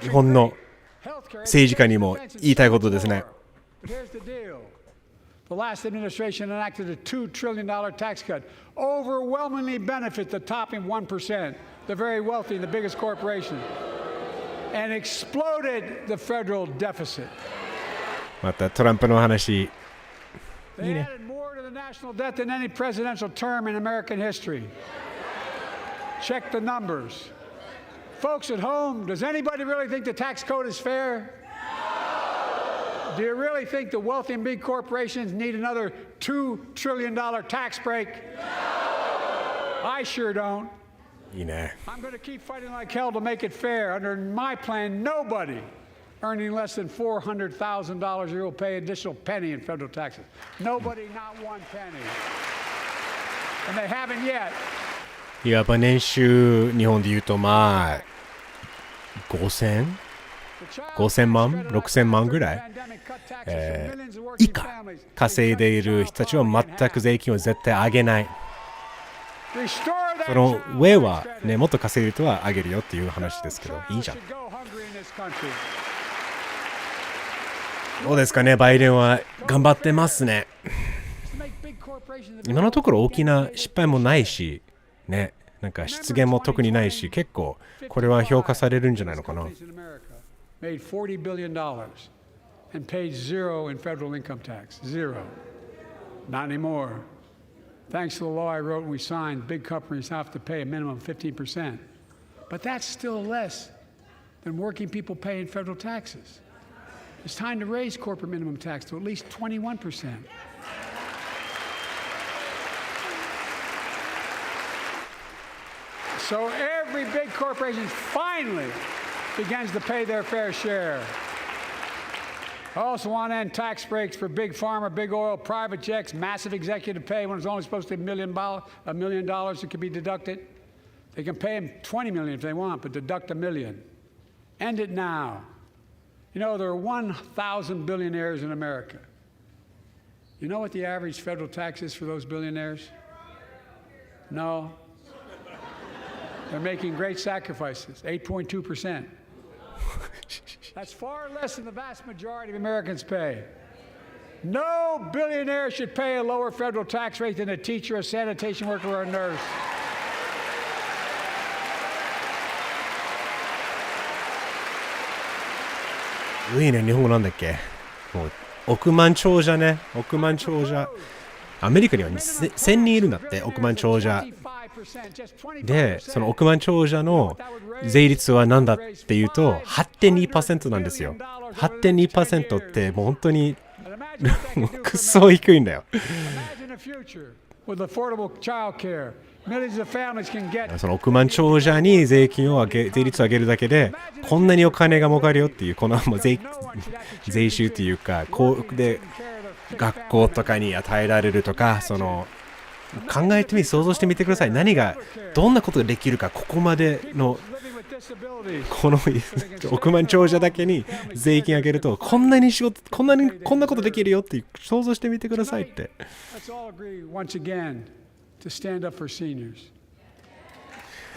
日本の政治家にも言いたいことですね。the last administration enacted a $2 trillion tax cut, overwhelmingly benefit the top 1%, the very wealthy and the biggest corporations, and exploded the federal deficit. またトランプの話。いい They ね。 added more to the national debt than any presidential term in American history. Check the numbers. Folks at home, does anybody really think the tax code is fair? Do you really think the wealthy and big corporations need another $2 trillion tax break? I sure don't. いいね。 I'm going to keep fighting like hell to make it fair. Under my plan, nobody earning less than $400,000 a year will pay an additional penny in federal taxes. Nobody, not one penny. And they haven't yet. やっぱ年収、日本で言うとまあ、5000万 ?6000 万ぐらい、以下稼いでいる人たちは全く税金を絶対上げない。その上はね、もっと稼いでる人は上げるよっていう話ですけど、いいじゃん。どうですかね、バイデンは頑張ってますね。今のところ大きな失敗もないし、ね、なんか失言も特にないし、結構これは評価されるんじゃないのかな。Made $40 billion and paid zero in federal income tax. Zero. Not anymore. Thanks to the law I wrote and we signed, big companies have to pay a minimum of 15%. But that's still less than working people pay in federal taxes. It's time to raise corporate minimum tax to at least 21%. So every big corporation finally begins to pay their fair share. I also want to end tax breaks for big pharma, big oil, private jets, massive executive pay when it's only supposed to be $1 million that can be deducted. They can pay them $20 million if they want, but deduct $1 million. End it now. You know, there are 1,000 billionaires in America. You know what the average federal tax is for those billionaires? No. They're making great sacrifices, 8.2%. That's far less than the vast majority of Americans pay. No billionaire should pay a lower federal tax rate than a teacher, a sanitation worker, or a nurse. いいね、日本語なんだっけ。もう億万長者ね、億万長者。アメリカには1000人いるんだって、億万長者。で、その億万長者の税率は何だっていうと 8.2% なんですよ。8.2% ってもう本当にくっそ低いんだよ。その億万長者に税率を上げるだけでこんなにお金が儲かるよっていう、この税収っていうか、こうで学校とかに与えられるとか、その考えてみ、想像してみてください。何が、どんなことができるか、ここまでのこの億万長者だけに税金上げると、こんなに仕事、こんなことできるよって想像してみてくださいって。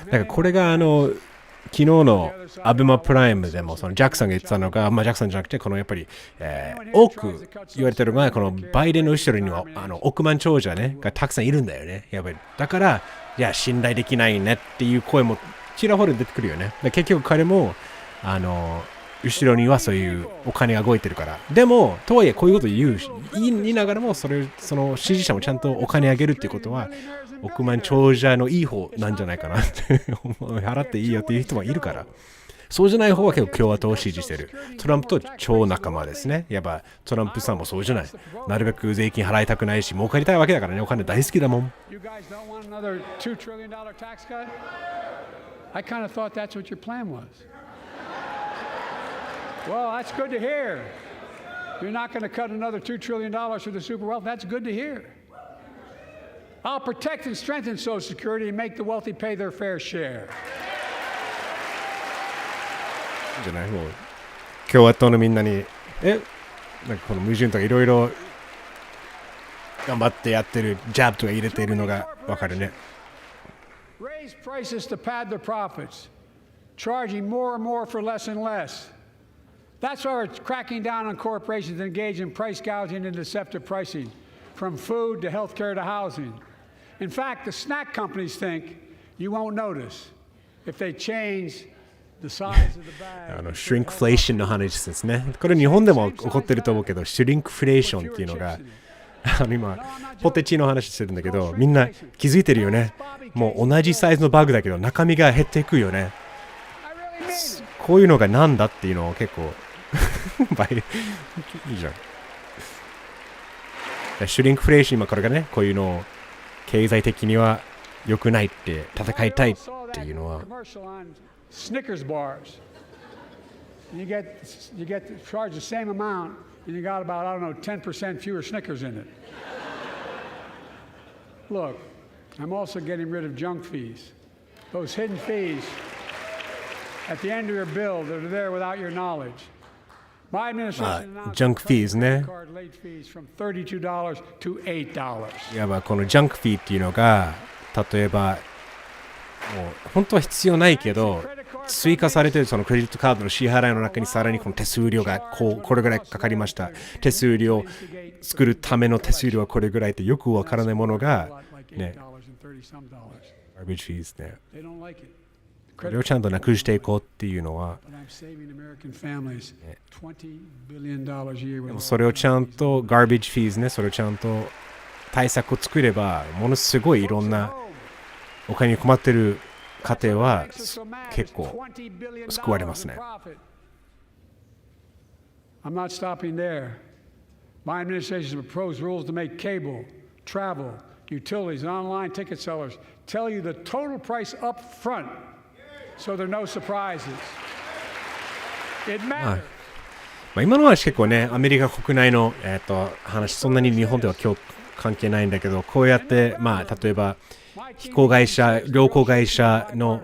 だからこれが昨日のアベマプライムでもそのジャックさんが言ってたのが、ジャックさんじゃなくて、このやっぱり、多く言われてるのが、このバイデンの後ろには億万長者ねがたくさんいるんだよね。やっぱりだから、いや信頼できないねっていう声もちらほら出てくるよね。結局彼も後ろにはそういうお金が動いてるから。でもとはいえこういうこと言いながらも、その支持者もちゃんとお金あげるっていうことは、億万長者のいい方なんじゃないかなって払っていいよっていう人もいるから。そうじゃない方は結構共和党を支持してる。トランプと超仲間ですね。やっぱトランプさんもそうじゃない。なるべく税金払いたくないし、儲かりたいわけだからね。お金大好きだもん。I kind of thought that's what your plan was. Well, that's good to hear. You're not going to cut another $2 trillion for the super wealth. That's good to hear. I'll protect and strengthen Social Security and make the wealthy pay their fair share. じゃない、もう共和党のみんなになんかこの矛盾とかいろいろ頑張ってやってるジャブとか入れているのがわかるね。Raise prices to pad their profits, charging more and more for less and less. That's why we're cracking down on corporations that engage in price gouging and deceptive pricing. from food to health care to housing. In fact, the snack companies think you won't notice if they change the size of the bag. シュリンクフレーションの話ですね。これ日本でも起こってると思うけど、シュリンクフレーションっていうのが、今、ポテチの話してるんだけど、みんな気づいてるよね。もう同じサイズのバッグだけど、中身が減っていくよね。こういうのがなんだっていうのを結構いいじゃん。シュリンクフレーション、今これがね、こういうのを経済的には良くないって戦いたいっていうのは。Snickers bars. You get charged the same amount, and you got about, I don't know, 10% fewer Snickers in it. Look, I'm also getting rid of junk fees. Those hidden fees at the end of your bill that are there without your knowledge. My administration announced junk fees ね。card late fees from $32 to $8. やばこのジャンクフィーっていうのが、例えばもう本当は必要ないけど追加されているそのクレジットカードの支払いの中にさらにこの手数料がこれぐらいかかりました。手数料作るための手数料はこれぐらいってよくわからないものがね、garbage fees ね。これをちゃんとなくしていこうっていうのは、でもそれをちゃんと garbage fees ね、それをちゃんと対策を作ればものすごいいろんなお金に困っている家庭は結構救われますね。I'm not stopping there. My administration has proposed rules to make cable, travel, utilities, and online ticket sellers tell you the total price up front, so there are no surprises. It matters. 今の話結構ね、アメリカ国内の、話、そんなに日本では今日関係ないんだけど、こうやって、例えば、旅行会社の、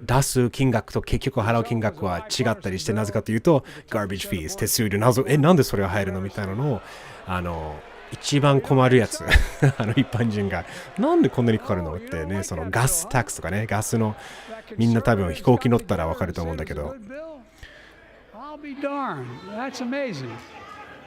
出す金額と結局払う金額は違ったりして、なぜかというと、garbage fees、手数料、なんでそれが入るのみたいなのを、一番困るやつ、一般人が、なんでこんなにかかるのってね、そのガスタックスとかね、ガスの、みんな多分飛行機乗ったらわかると思うんだけど、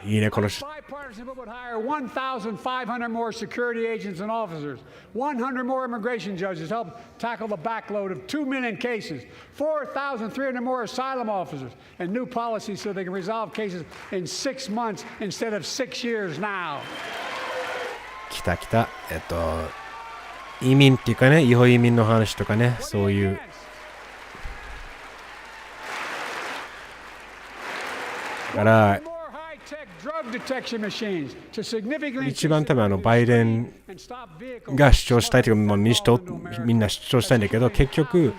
いいね、このBipartisan would hire 1,500 more security agents and officers, 100 more immigration judges to help tackle the backload of 2 million cases, 4,300 more asylum officers, and new policies so they can resolve cases in 6 months instead of 6 years now. 来た。移民っていうかね、違法移民の話とかね、そういう。だから一番多分バイデンが主張したいというか、みんな主張したいんだけど、結局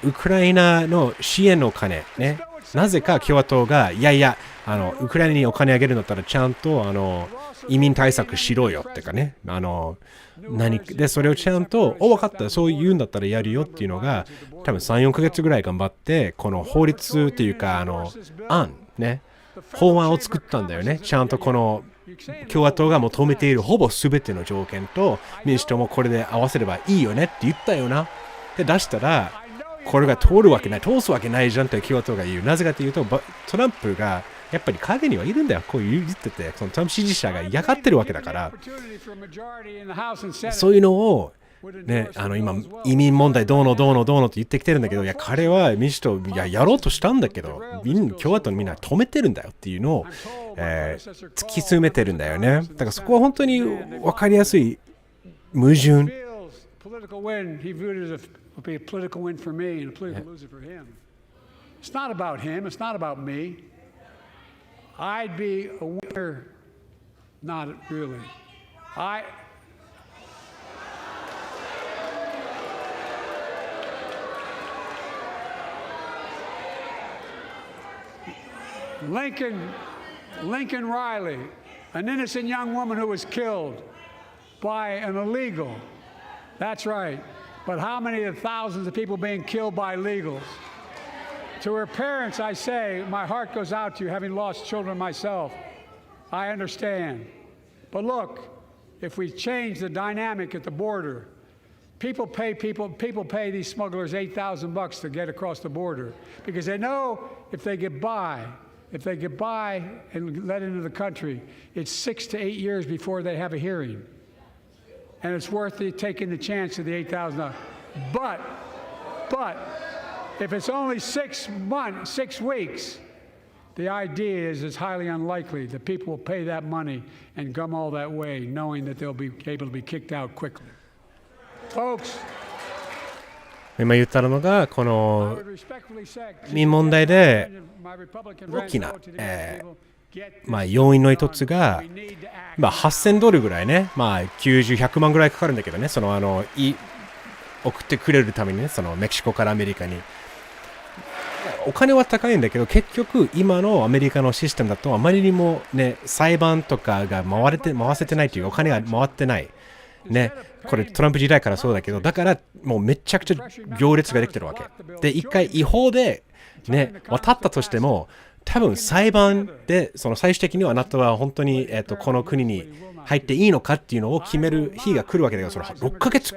ウクライナの支援のお金ね、なぜか共和党がいやウクライナにお金あげるんだったらちゃんと移民対策しろよってかね、でそれをちゃんと分かった、そう言うんだったらやるよっていうのが多分 3,4 ヶ月ぐらい頑張ってこの法律っていうか案ね、法案を作ったんだよね。ちゃんとこの共和党が求めているほぼ全ての条件と民主党もこれで合わせればいいよねって言ったよな。で出したらこれが通すわけないじゃんって共和党が言う。なぜかというとトランプがやっぱり陰にはいるんだよ。こう言ってて、そのトランプ支持者が嫌がってるわけだから、そういうのをね、今移民問題どうのって言ってきてるんだけど、いや彼は民主党やろうとしたんだけど、共和党のみんな止めてるんだよっていうのを、突き詰めてるんだよね。だからそこは本当に分かりやすい矛盾。It's not about him, it's not about me. I'd be a winner, not really. Lincoln Riley, an innocent young woman who was killed by an illegal. That's right. But how many of the thousands of people being killed by illegals? To her parents, I say, my heart goes out to you, having lost children myself. I understand. But look, if we change the dynamic at the border, people pay these smugglers $8,000 to get across the border because they know if they get by, if they get by and let into the country, it's 6 to 8 years before they have a hearing. And it's worth taking the chance of the $8,000. But if it's only 6 weeks, the idea is it's highly unlikely that people will pay that money and come all that way, knowing that they'll be able to be kicked out quickly. Folks, 今言ったのがこの移民問題で大きな、要因の一つが、$8,000ぐらいね、90、100万ぐらいかかるんだけどね、送ってくれるためにね、そのメキシコからアメリカに。お金は高いんだけど、結局今のアメリカのシステムだとあまりにもね、裁判とかが回せてないという、お金が回ってない。ね、これトランプ時代からそうだけど、だからもうめちゃくちゃ行列ができてるわけ。で、一回違法でね、渡ったとしても、多分裁判でその最終的にはあなたは本当に、この国に入っていいのかっていうのを決める日が来るわけだけど、それ6ヶ月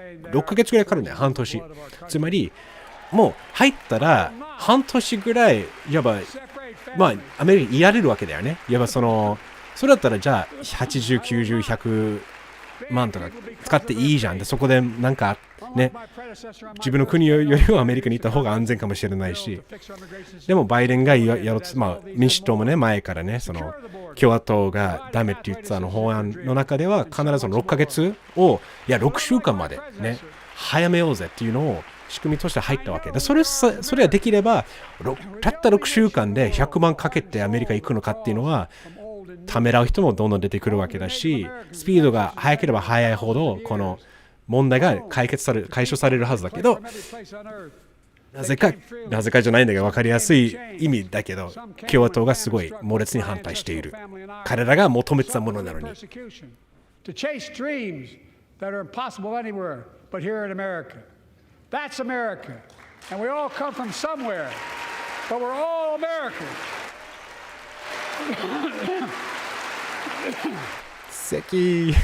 ぐらいかかるんだよ、半年。つまり、もう入ったら半年ぐらい、アメリカにいられるわけだよね。それだったらじゃあ80、90、100万とか使っていいじゃん。で、そこでなんかね、自分の国よりはアメリカに行った方が安全かもしれないし、でもバイデンがやろうと、民主党もね、前からね、その共和党がダメって言ってた法案の中では、必ずその6ヶ月を、6週間までね、早めようぜっていうのを仕組みとして入ったわけで、それはできれば、たった6週間で100万かけてアメリカ行くのかっていうのは、ためらう人もどんどん出てくるわけだし、スピードが速ければ速いほどこの問題が解消されるはずだけど、なぜかじゃないんだけど、分かりやすい意味だけど、共和党がすごい猛烈に反対している。彼らが求めてたものなのに。That's America. And we all come from somewhere, but we're all Americans. 関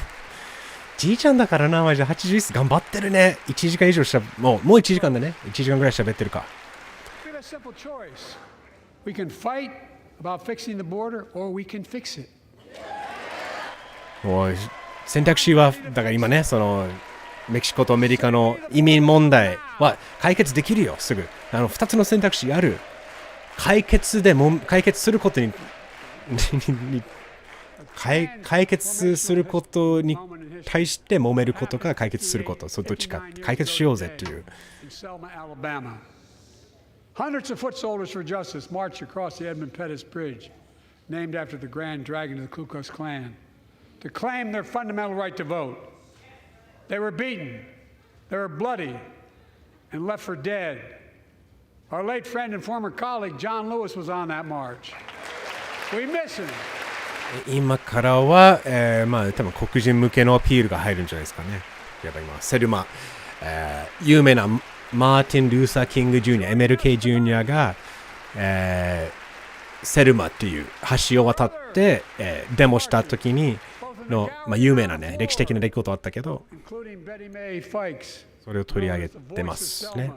じいちゃんだからな、マジで81歳頑張ってるね。1時間以上もう1時間だね。1時間ぐらい喋ってるか。We can fight about fixing the border, or we can fix it. もう選択肢はだから今ね、そのメキシコとアメリカの移民問題は解決できるよ、すぐ。2つの選択肢ある。解決することに解決することに対して揉めることか解決すること、それどっちか解決しようぜっていう。Hundreds of foot soldiers for justice marched across the Edmund Pettus Bridge, named after the Grand Dragon of the Ku Klux Klan, to claim their fundamental right to vote. They were beaten, they were bloody, and left for dead. Our late friend and former colleague John Lewis was on that march. We miss him. 今からは、多分黒人向けのアピールが入るんじゃないですかね。やっぱ今セルマ、有名なマーティン・ルーサー・キング・ジュニア MLK ジュニアが、セルマっていう橋を渡って、デモした時にの、有名なね歴史的な出来事あったけど、それを取り上げてますね。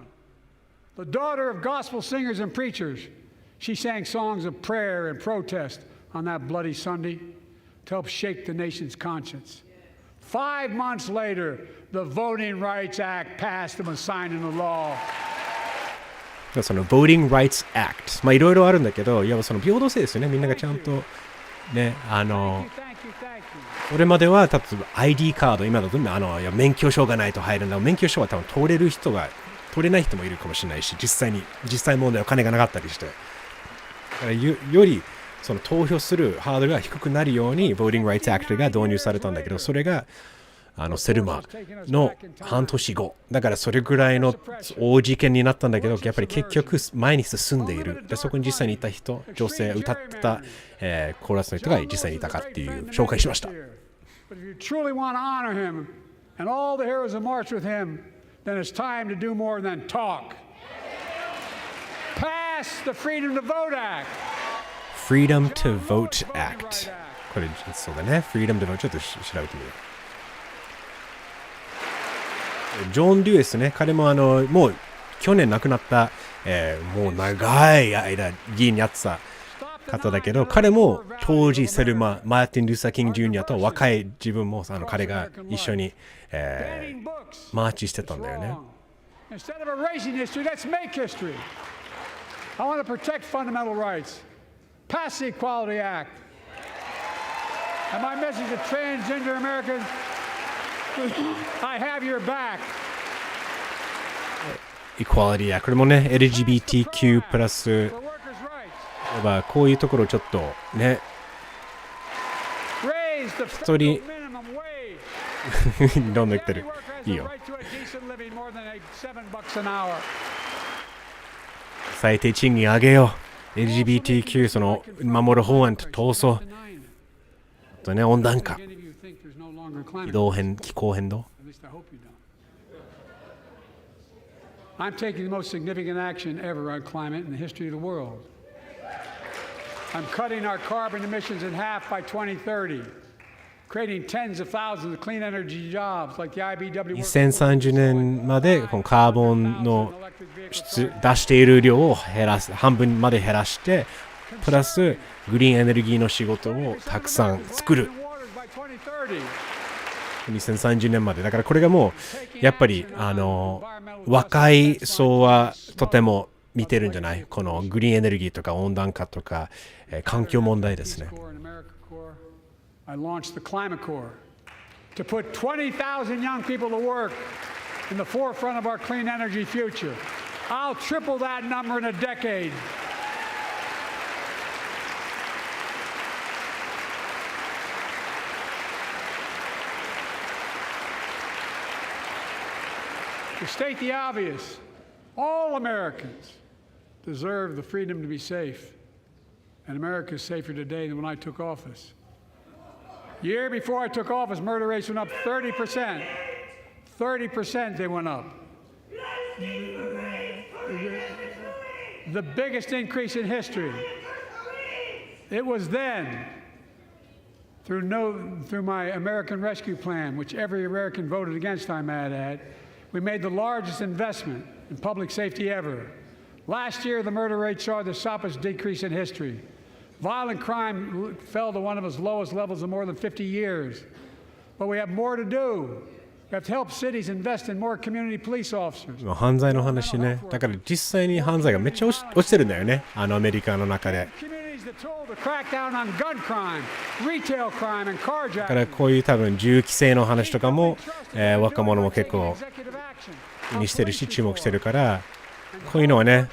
The daughter of gospel singers and preachers, she sang songs of prayer and protest on that bloody Sunday to help shake the nation's conscience. 5 months later, the Voting Rights Act passed and was signed into law. その Voting Rights Act、いろいろあるんだけど、いやその平等性ですよね。みんながちゃんとね、これまでは例えば ID カード、今だと免許証がないと入るんだ。免許証は多分通れる人が通れない人もいるかもしれないし、実際問題お金がなかったりして、だからよりその投票するハードルが低くなるように Voting Rights Act が導入されたんだけど、それがセルマの半年後だから、それぐらいの大事件になったんだけど、やっぱり結局前に進んでいる。でそこに実際にいた人、女性歌った、コーラスの人が実際にいたかっていう紹介しました。But if you truly want to honor him and all the heroes who marched with him, then it's time to do more than talk. Pass the Freedom to Vote Act. Freedom to Vote Act。これそうだね。Freedom to Vote ちょっと調べてみよう。ジョン・デュエスね。彼ももう去年亡くなった、もう長い間議員にやってた方だけど、彼も当時セルマ・マーティン・ルーサー・キング・ジュニアと若い自分も彼が一緒に、マーチしてたんだよね。Instead of erasing history, let's make history. I want to protect fundamental rights. Pass the Equality Act. And my message to transgender Americans, I have your back. Equality Act これもね LGBTQ プラスこういうところをちょっとね一人どんどん言ってるいいよ最低賃金上げよう LGBTQ その守る法案と闘争あとね温暖化気候変動I'm taking the most significant action ever on climate in the history of the world. I'm cutting our carbon emissions in half by 2030, creating tens of thousands of clean energy jobs like the IBW. 2030年までこのカーボンの出している量を減らす半分まで減らしてプラスグリーンエネルギーの仕事をたくさん作る2030年までだからこれがもうやっぱり若い層はとても見てるんじゃないこのグリーンエネルギーとか温暖化とか、環境問題ですね。I launched the Climate Corps to put 20,000 young people to work in the forefront of our clean energy future. I'll triple that number in a decade. To state the obvious, all Americans deserve the freedom to be safe. And America is safer today than when I took office. Year before I took office, murder rates went up 30%. 30% they went up. The biggest increase in history. It was then, through my American Rescue Plan, which every American voted against, I might add, we made the largest investment in public safety ever. Last year, the murder rate saw the sharpest decrease in history. Violent crime fell to one of its lowest levels in more than 50 years. But we have more to do. We have to help cities invest in more community police officers. 犯罪の話ね。だから実際に犯罪がめっちゃ落ちてるんだよね。アメリカの中で。だからこういう多分銃規制の話とかも、若者も結構気にしてるし注目してるからこういうのはね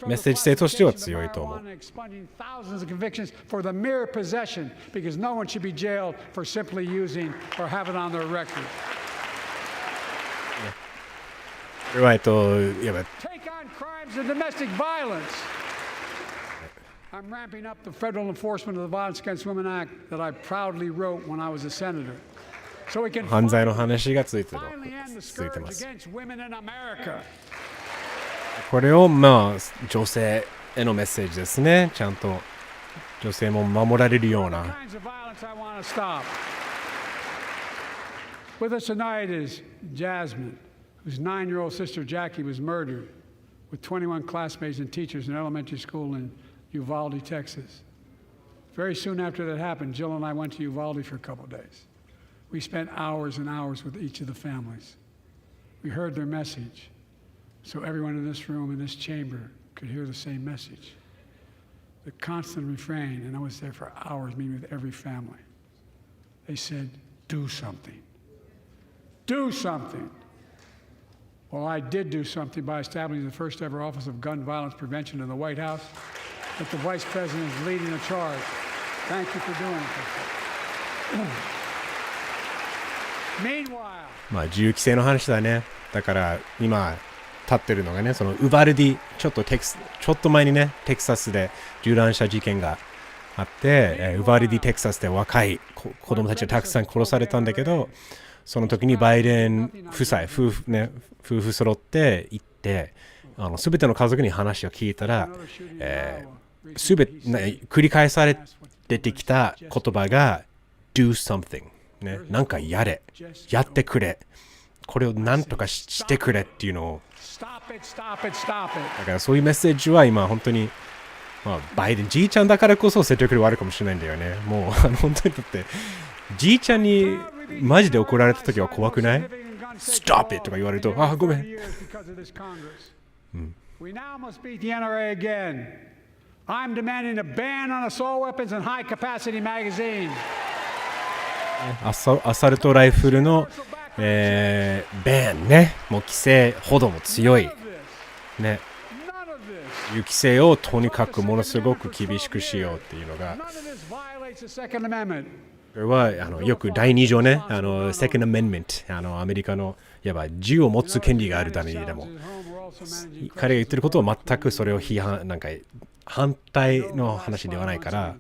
メッセージ性としては強いと思う。I'm ramping up the federal enforcement of the Violence Against Women Act that I proudly wrote when I was a senator. So we can 犯罪の話が続いてます。これを女性へのメッセージですね。ちゃんと女性も守られるような。With us tonight is Jasmine, whose 9-year-old sister Jackie was murdered with 21 classmates and teachers in elementary school in Uvalde, Texas. Very soon after that happened, Jill and I went to Uvalde for a couple of days. We spent hours and hours with each of the families. We heard their message, so everyone in this room, in this chamber, could hear the same message. The constant refrain, and I was there for hours meeting with every family. They said, do something. Do something. Well, I did do something by establishing the first ever Office of Gun Violence Prevention in the White House. That the Vice President is leading the charge. Thank you for doing it. Meanwhile, 銃規制の話だね。だから今立ってるのがね、そのウバルディちょっと前にねテキサスで銃乱射事件があって、ウバルディテキサスで若い子供たちがたくさん殺されたんだけど、その時にバイデン夫婦揃って行って。すべての家族に話を聞いたら、すべて繰り返されてきた言葉が do something、ね、なんかやってくれっこれを何とかしてくれっていうのを、 Stop it, stop it, stop it. だからそういうメッセージは今本当に、バイデンじいちゃんだからこそ説得力あるかもしれないんだよね。もう本当にだってじいちゃんにマジで怒られた時は怖くない？ Stop it とか言われると、ごめん。We now must beat the NRA again. I'm demanding a ban on assault weapons and high-capacity magazines. アサルトライフルの、バンね、もう規制ほども強いね、いう規制をとにかくものすごく厳しくしようっていうのが、これはよく第2条ね、Second Amendment、アメリカのいわば銃を持つ権利があるためにでも、彼が言ってることは全くそれを批判、なんか反対の話ではないから、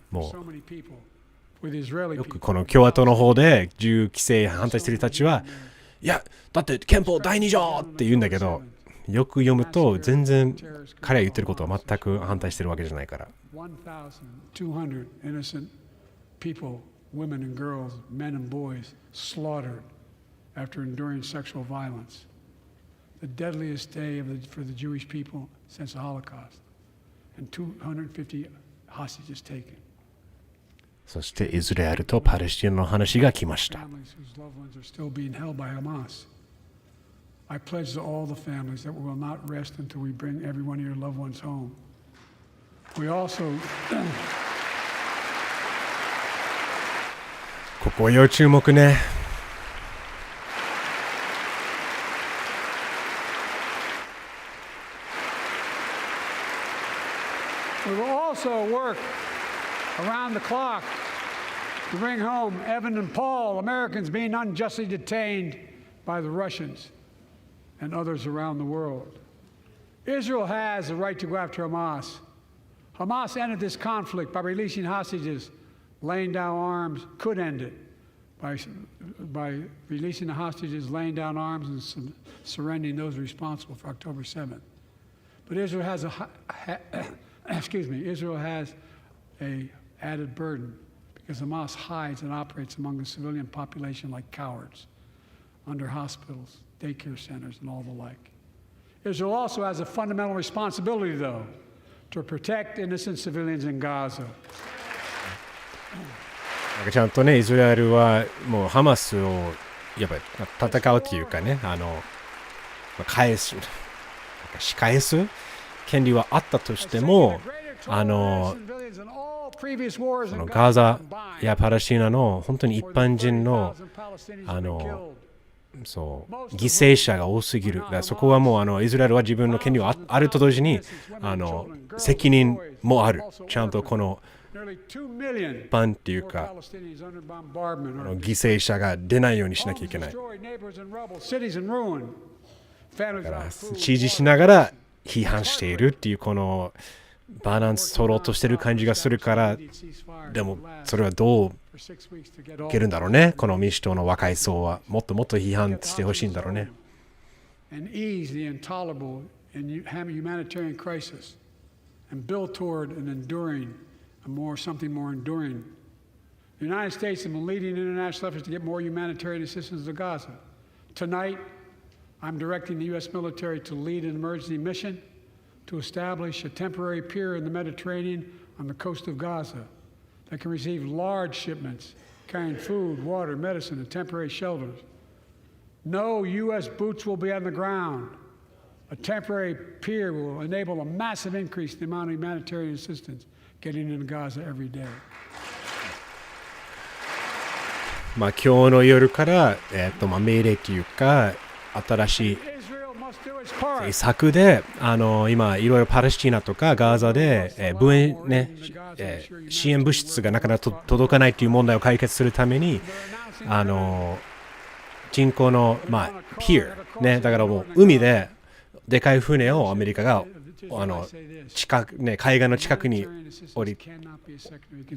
もうよくこの共和党の方で銃規制反対してる人たちは、いや、だって憲法第2条って言うんだけど、よく読むと全然彼が言ってることは全く反対してるわけじゃないから。1,200 innocent people, women and girls, men and boys, slaughtered after enduring sexual violence. The deadliest day for the Jewish people since the Holocaust. And 250 hostages taken. そしてイスラエルとパレスチナの話が来ました。I pledge to all the families that we will not rest until we bring every one of your loved ones home. We also ここ要注目ね。We will also work around the clock to bring home Evan and Paul, Americans being unjustly detained by the Russians and others around the world. Israel has the right to go after Hamas. Hamas ended this conflict by releasing hostages, laying down arms, could end it by releasing the hostages, laying down arms, and surrendering those responsible for October 7th. But Israel has Israel has a added burden because Hamas hides and operates among the civilian population like cowards under hospitals, daycare centers, and all the like. Israel also has a fundamental responsibility, though, to protect innocent civilians in Gaza. ちゃんとね、イスラエルはもうハマスをやっぱり戦うっていうかね、仕返す権利はあったとしても、ガザやパレスチナの本当に一般人の犠牲者が多すぎる。だからそこはもうイスラエルは自分の権利はあると同時に責任もある。ちゃんとこの一般っていうか犠牲者が出ないようにしなきゃいけない。だから支持しながら批判しているっていうこのバランス取ろうとしてる感じがするから、でもそれはどういけるんだろうね。この民主党の若い層はもっともっと批判してほしいんだろうね。And ease the intolerable humanitarian crisis and build toward an enduring, something more enduring. The United States has been leading international efforts to get more humanitarian assistance to Gaza. Tonight, I'm directing the U.S. military to lead an emergency mission to establish a temporary pier in the Mediterranean on the coast of Gaza that can receive large shipments carrying food, water, medicine, and temporary shelters. No U.S. boots will be on the ground. A temporary pier will enable a massive increase in the amount of humanitarian assistance getting into Gaza every day. 今日の夜から命令というか新しい政策で今いろいろパレスチナとかガザで支援物質がなかなか届かないという問題を解決するために人工のピアね、だからもう海ででかい船をアメリカが海岸の近くに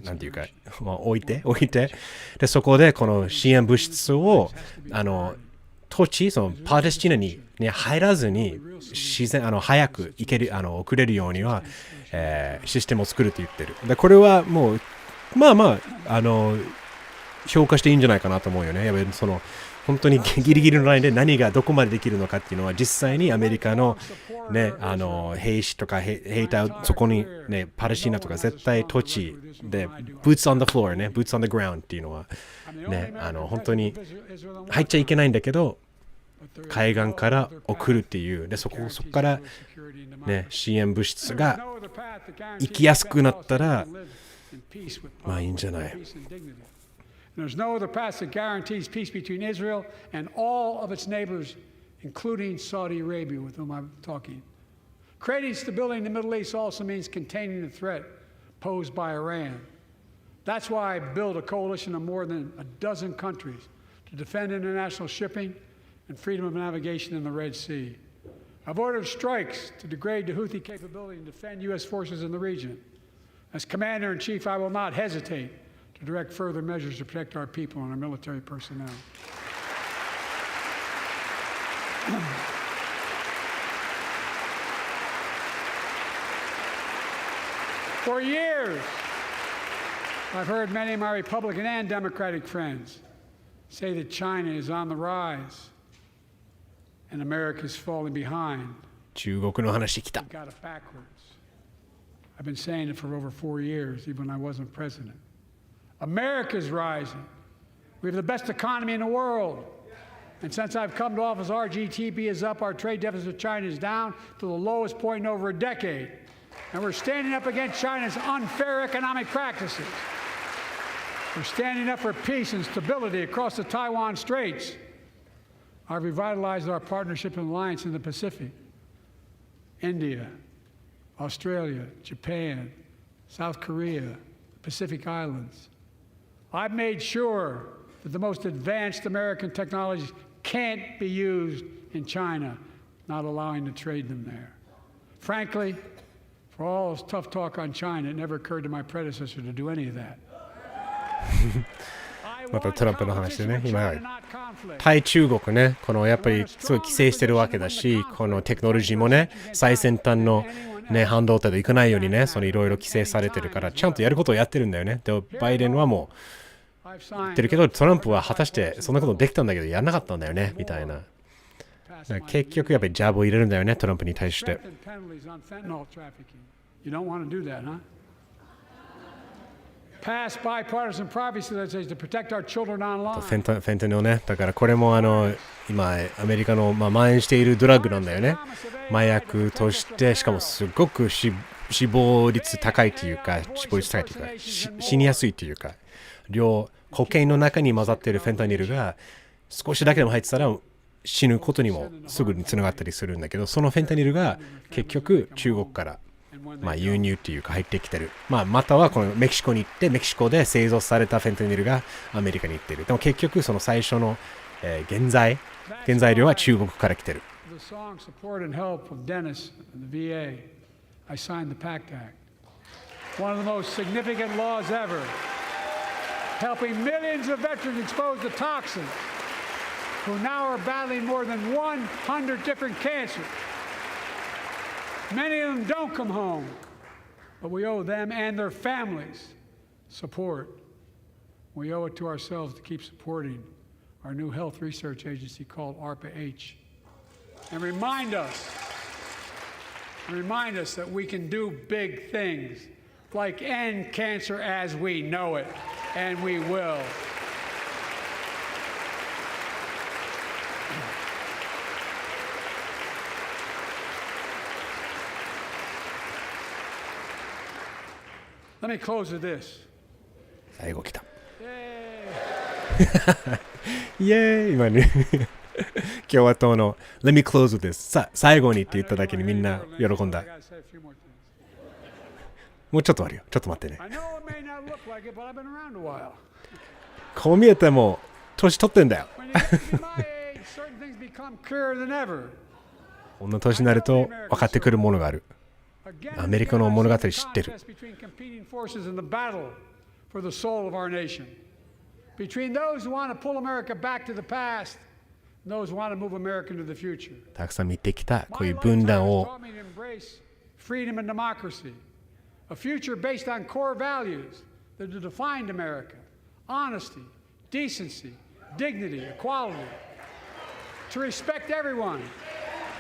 なんていうか置いてでそこでこの支援物質を土地そのパレスチナに、入らずに自然早く行ける送れるようには、システムを作ると言ってる。でこれはもう評価していいんじゃないかなと思うよね。やっぱりその本当にギリギリのラインで何がどこまでできるのかっていうのは実際にアメリカの、ね、兵士とか兵隊そこに、ね、パレスチナとか絶対土地で boots on the floor ね boots on the ground っていうのは、ね、本当に入っちゃいけないんだけど海岸から送るっていうでそこから、ね、支援物質が行きやすくなったらまあいいんじゃない。There's no other path that guarantees peace between Israel and all of its neighbors, including Saudi Arabia, with whom I'm talking. Creating stability in the Middle East also means containing the threat posed by Iran. That's why I built a coalition of more than a dozen countries to defend international shipping and freedom of navigation in the Red Sea. I've ordered strikes to degrade the Houthi capability and defend U.S. forces in the region. As Commander-in-Chief, I will not hesitate to direct further measures to protect our people and our military personnel. For years, I've heard many of my Republican and Democratic friends say that China is on the rise and America is falling behind. 中国の話来た。 We got it backwards. I've been saying it for over 4 years, even when I wasn't president. America's rising. We have the best economy in the world. And since I've come to office, our GDP is up, our trade deficit with China is down to the lowest point in over a decade. And we're standing up against China's unfair economic practices. We're standing up for peace and stability across the Taiwan Straits. I've revitalized our partnership and alliance in the Pacific. India, Australia, Japan, South Korea, Pacific Islands. I've made sure that the most advanced American technologies can't be used in China, not allowing to trade them there. Frankly, for all this tough talk on China, it never occurred to my predecessor to do any of that. またトランプの話でね、今対中国ね、このやっぱりすごい規制してるわけだし、このテクノロジーもね、最先端のね、半導体でいかないようにね、そのいろいろ規制されてるから、ちゃんとやることをやってるんだよね。で、バイデンはもう言ってるけど、トランプは果たしてそんなことできたんだけど、やらなかったんだよね、みたいな。結局やっぱりジャブを入れるんだよね、トランプに対して。Pass bipartisan privacy legislation to protect our children online. フェンタニルね、だからこれも今アメリカの、蔓延しているドラッグなんだよね。麻薬としてしかもすごく死亡率高いというか、死にやすいというか、コケインの中に混ざっているフェンタニルが少しだけでも入ってたら死ぬことにもすぐにつながったりするんだけど、そのフェンタニルが結局中国から輸入っていうか入ってきてる。またはこのメキシコに行って、メキシコで製造されたフェンタニルがアメリカに行ってる。でも結局その最初の、原材料は中国から来てる。One of the most significant laws ever, helping millions of veterans exposed to toxins who now are battling more than 100 different cancers. Many of them don't come home, but we owe them and their families support. We owe it to ourselves to keep supporting our new health research agency called ARPA-H. And remind us that we can do big things, like end cancer as we know it, and we will. Let me close with this. 最後来た。イエーイ今ね共和党の Let me close with this さ最後にって言っただけにみんな喜んだ。もうちょっとあるよ。ちょっと待ってね。こう見えても年取ってんだよ。こんな年になると分かってくるものがある。アメリカの物語知ってる。たくさん見てきたこういう分断をA future based on core values that have defined America: honesty, decency, dignity, equality, to respect everyone,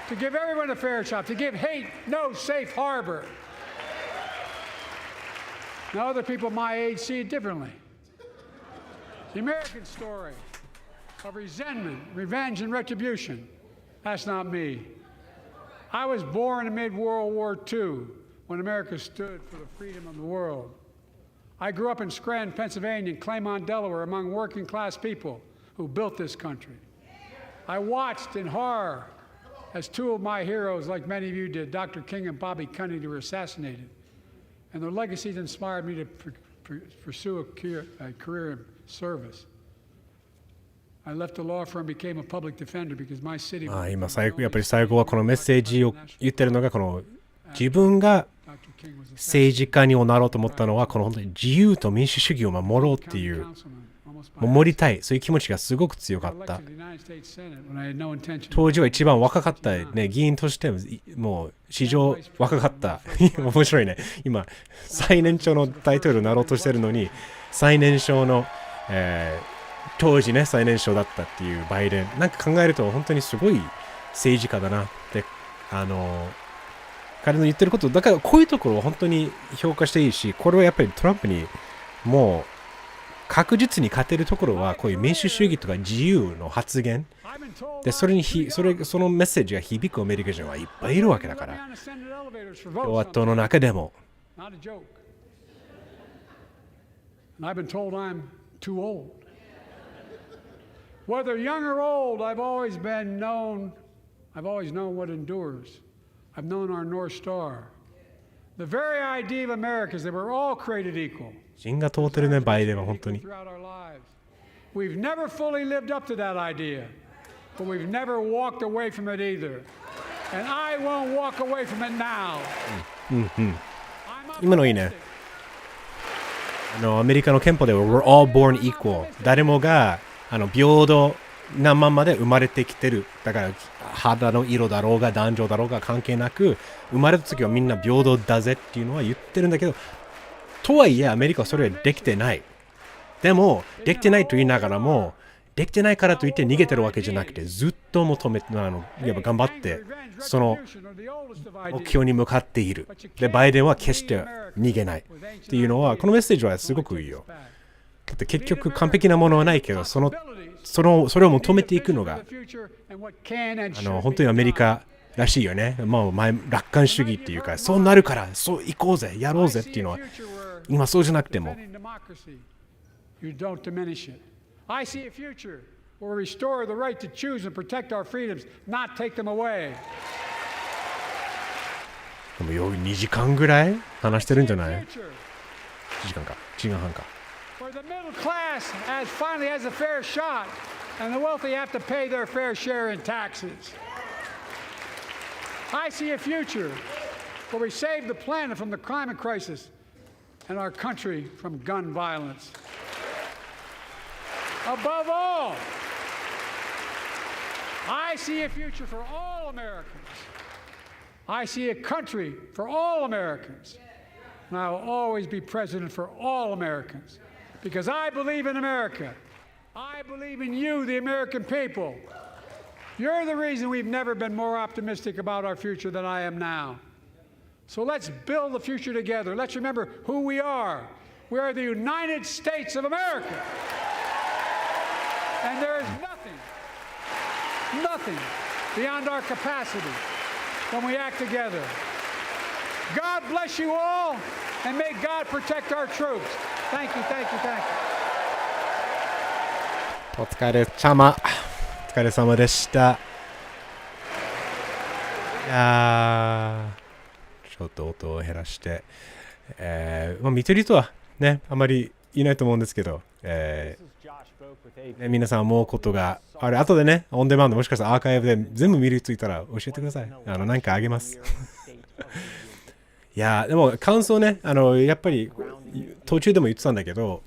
to give everyone a fair shot, to give hate no safe harbor. Now, other people my age see it differently. The American story of resentment, revenge, and retribution, that's not me. I was born amid World War II when America stood for the freedom of the world. I grew up in Scranton, Pennsylvania, and Claymont, Delaware, among working class people who built this country. I watched in horror as two of my heroes, like many of you did, Dr. King and Bobby Kennedy, were assassinated. And their legacies inspired me to pursue a career in service. I left the law firm and became a public defender because my city was... 今やっぱり最後はこのメッセージを言ってるのが、この自分が政治家になろうと思ったのは、この本当に自由と民主主義を守ろうっていう、守りたい、そういう気持ちがすごく強かった。当時は一番若かった、ね、議員としてもう史上若かった。面白いね。今、最年長の大統領になろうとしてるのに、最年少の、当時ね、最年少だったっていうバイデン。なんか考えると本当にすごい政治家だなって、彼の言ってること、だからこういうところを本当に評価していいし、これはやっぱりトランプにもう確実に勝てるところは、こういう民主主義とか自由の発言で、そのメッセージが響くアメリカ人はいっぱいいるわけだから、共和党の中でも。Whether young or old, I've always known what endures. I've known our North Star. The very idea of America is that we're all created equal. 人が通ってるね、バイデンは本当に。We've never fully lived up to that idea, but we've never walked away from it either. And I won't walk away from it now. 今のいいね。アメリカの憲法では We're all born equal。誰もが平等なままで生まれてきてる。だから肌の色だろうが男女だろうが関係なく、生まれた時はみんな平等だぜっていうのは言ってるんだけど、とはいえアメリカはそれはできてない。でもできてないと言いながらも、できてないからといって逃げてるわけじゃなくて、ずっと求めてやっぱ頑張ってその目標に向かっている。でバイデンは決して逃げないっていうのは、このメッセージはすごくいいよ。だって結局完璧なものはないけど、それを求めていくのが本当にアメリカらしいよね。もう楽観主義っていうか、そうなるからそう行こうぜ、やろうぜっていうのは今そうじゃなくても。I see a future where we restore the right to choose and protect our freedoms, not take them away. でも2時間ぐらい話してるんじゃない？ 1 時間か、1時間半か。Where the middle class finally has a fair shot, and the wealthy have to pay their fair share in taxes. I see a future where we save the planet from the climate crisis and our country from gun violence. Above all, I see a future for all Americans. I see a country for all Americans. And I will always be president for all Americans. Because I believe in America. I believe in you, the American people. You're the reason we've never been more optimistic about our future than I am now. So let's build the future together. Let's remember who we are. We are the United States of America. And there is nothing beyond our capacity when we act together. God bless you all, and may God protect our troops. Thank you, thank you, thank you. お疲れ様でした。いやちょっと音を減らして、見てる人はね、あまりいないと思うんですけど、皆さん思うことがあれ、後でね、オンデマンド、もしかしたらアーカイブで全部見る人いたら教えてください。なんかあげます。いやでも感想ね、やっぱり途中でも言ってたんだけど、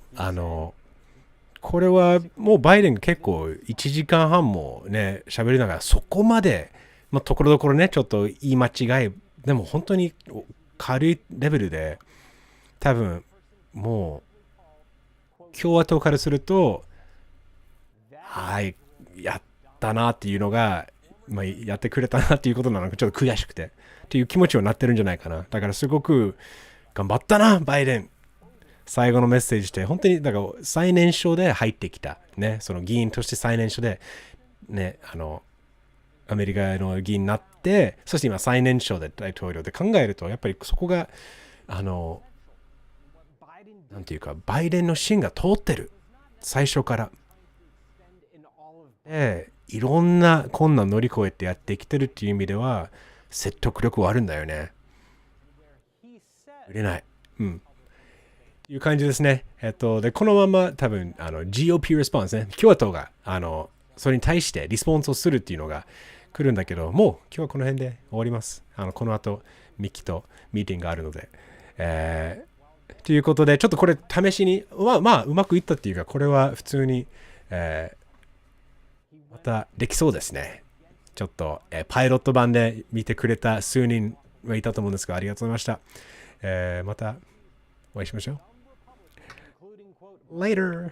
これはもうバイデンが結構1時間半もね、喋りながらそこまで、ところどころね、ちょっと言い間違い、でも本当に軽いレベルで、多分もう共和党からすると、はい、やったなっていうのが、まあ、やってくれたなっていうことなのがちょっと悔しくてっていう気持ちになってるんじゃないかな。だからすごく頑張ったな、バイデン。最後のメッセージで、本当にだから最年少で入ってきた。ね、その議員として最年少で、ね、アメリカの議員になって、そして今最年少で大統領で考えると、やっぱりそこが、なんていうか、バイデンの芯が通ってる。最初から。いろんな困難乗り越えてやってきてるっていう意味では、説得力はあるんだよね。売れない。うん。いう感じですね。で、このまま多分、GOP レスポンスね。共和党が、それに対してリスポンスをするっていうのが来るんだけど、もう今日はこの辺で終わります。この後、ミキとミーティングがあるので。ということで、ちょっとこれ試しに、まあ、うまくいったっていうか、これは普通に、またできそうですね。ちょっと、パイロット版で見てくれた数人はいたと思うんですが、ありがとうございました。またお会いしましょう。Later!